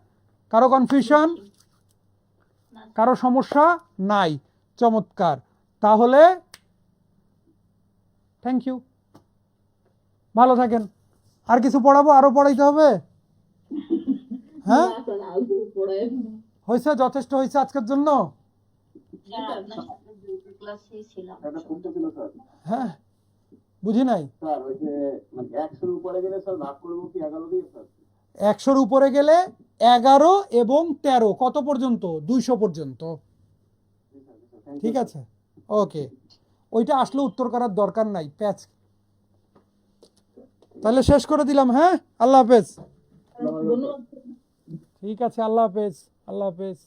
কারো কনফিউশন, কারো সমস্যা নাই? চমৎকার, তাহলে থ্যাংক ইউ, ভালো থাকেন। আর কিছু পড়াবো, আরো পড়াইতে হবে? হ্যাঁ, হয়েছে, যথেষ্ট হয়েছে আজকের জন্য। হ্যাঁ, বুঝি নাই। 100-র উপরে গেলে 11 এবং 13 কত পর্যন্ত, 200 পর্যন্ত। ঠিক আছে, ওকে, ওইটা আসলে উত্তর করার দরকার নাই, প্যাচ। তাহলে শেষ করে দিলাম। হ্যাঁ, আল্লাহ হাফেজ। ঠিক আছে, আল্লাহ হাফেজ, আল্লাহ হাফেজ।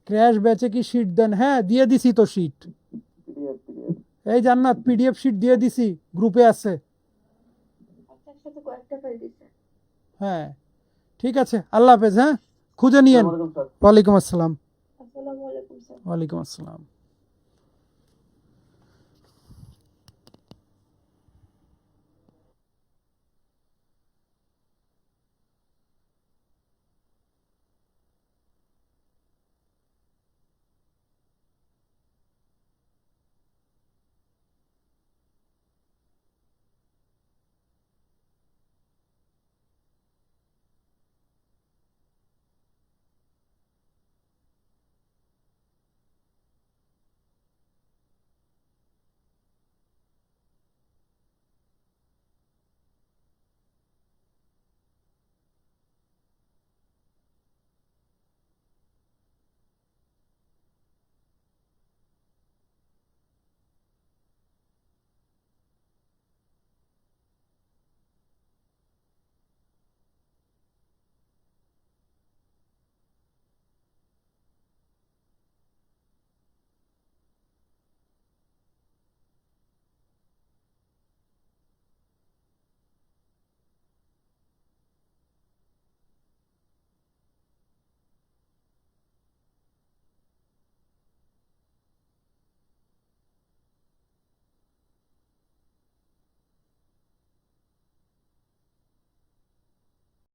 ক্র্যাশ ব্যাচে কি শীট দেন? হ্যাঁ, দিয়ে দিছি তো শীট, এই জান্নাত পিডিএফ শীট দিয়ে দিছি, গ্রুপে আছে। হ্যাঁ, ঠিক আছে, আল্লাহ হাফেজ। হ্যাঁ, খুঁজে নিয়েন। ওয়ালাইকুম আসসালাম। আসসালামু আলাইকুম স্যার। ওয়ালাইকুম আসসালাম।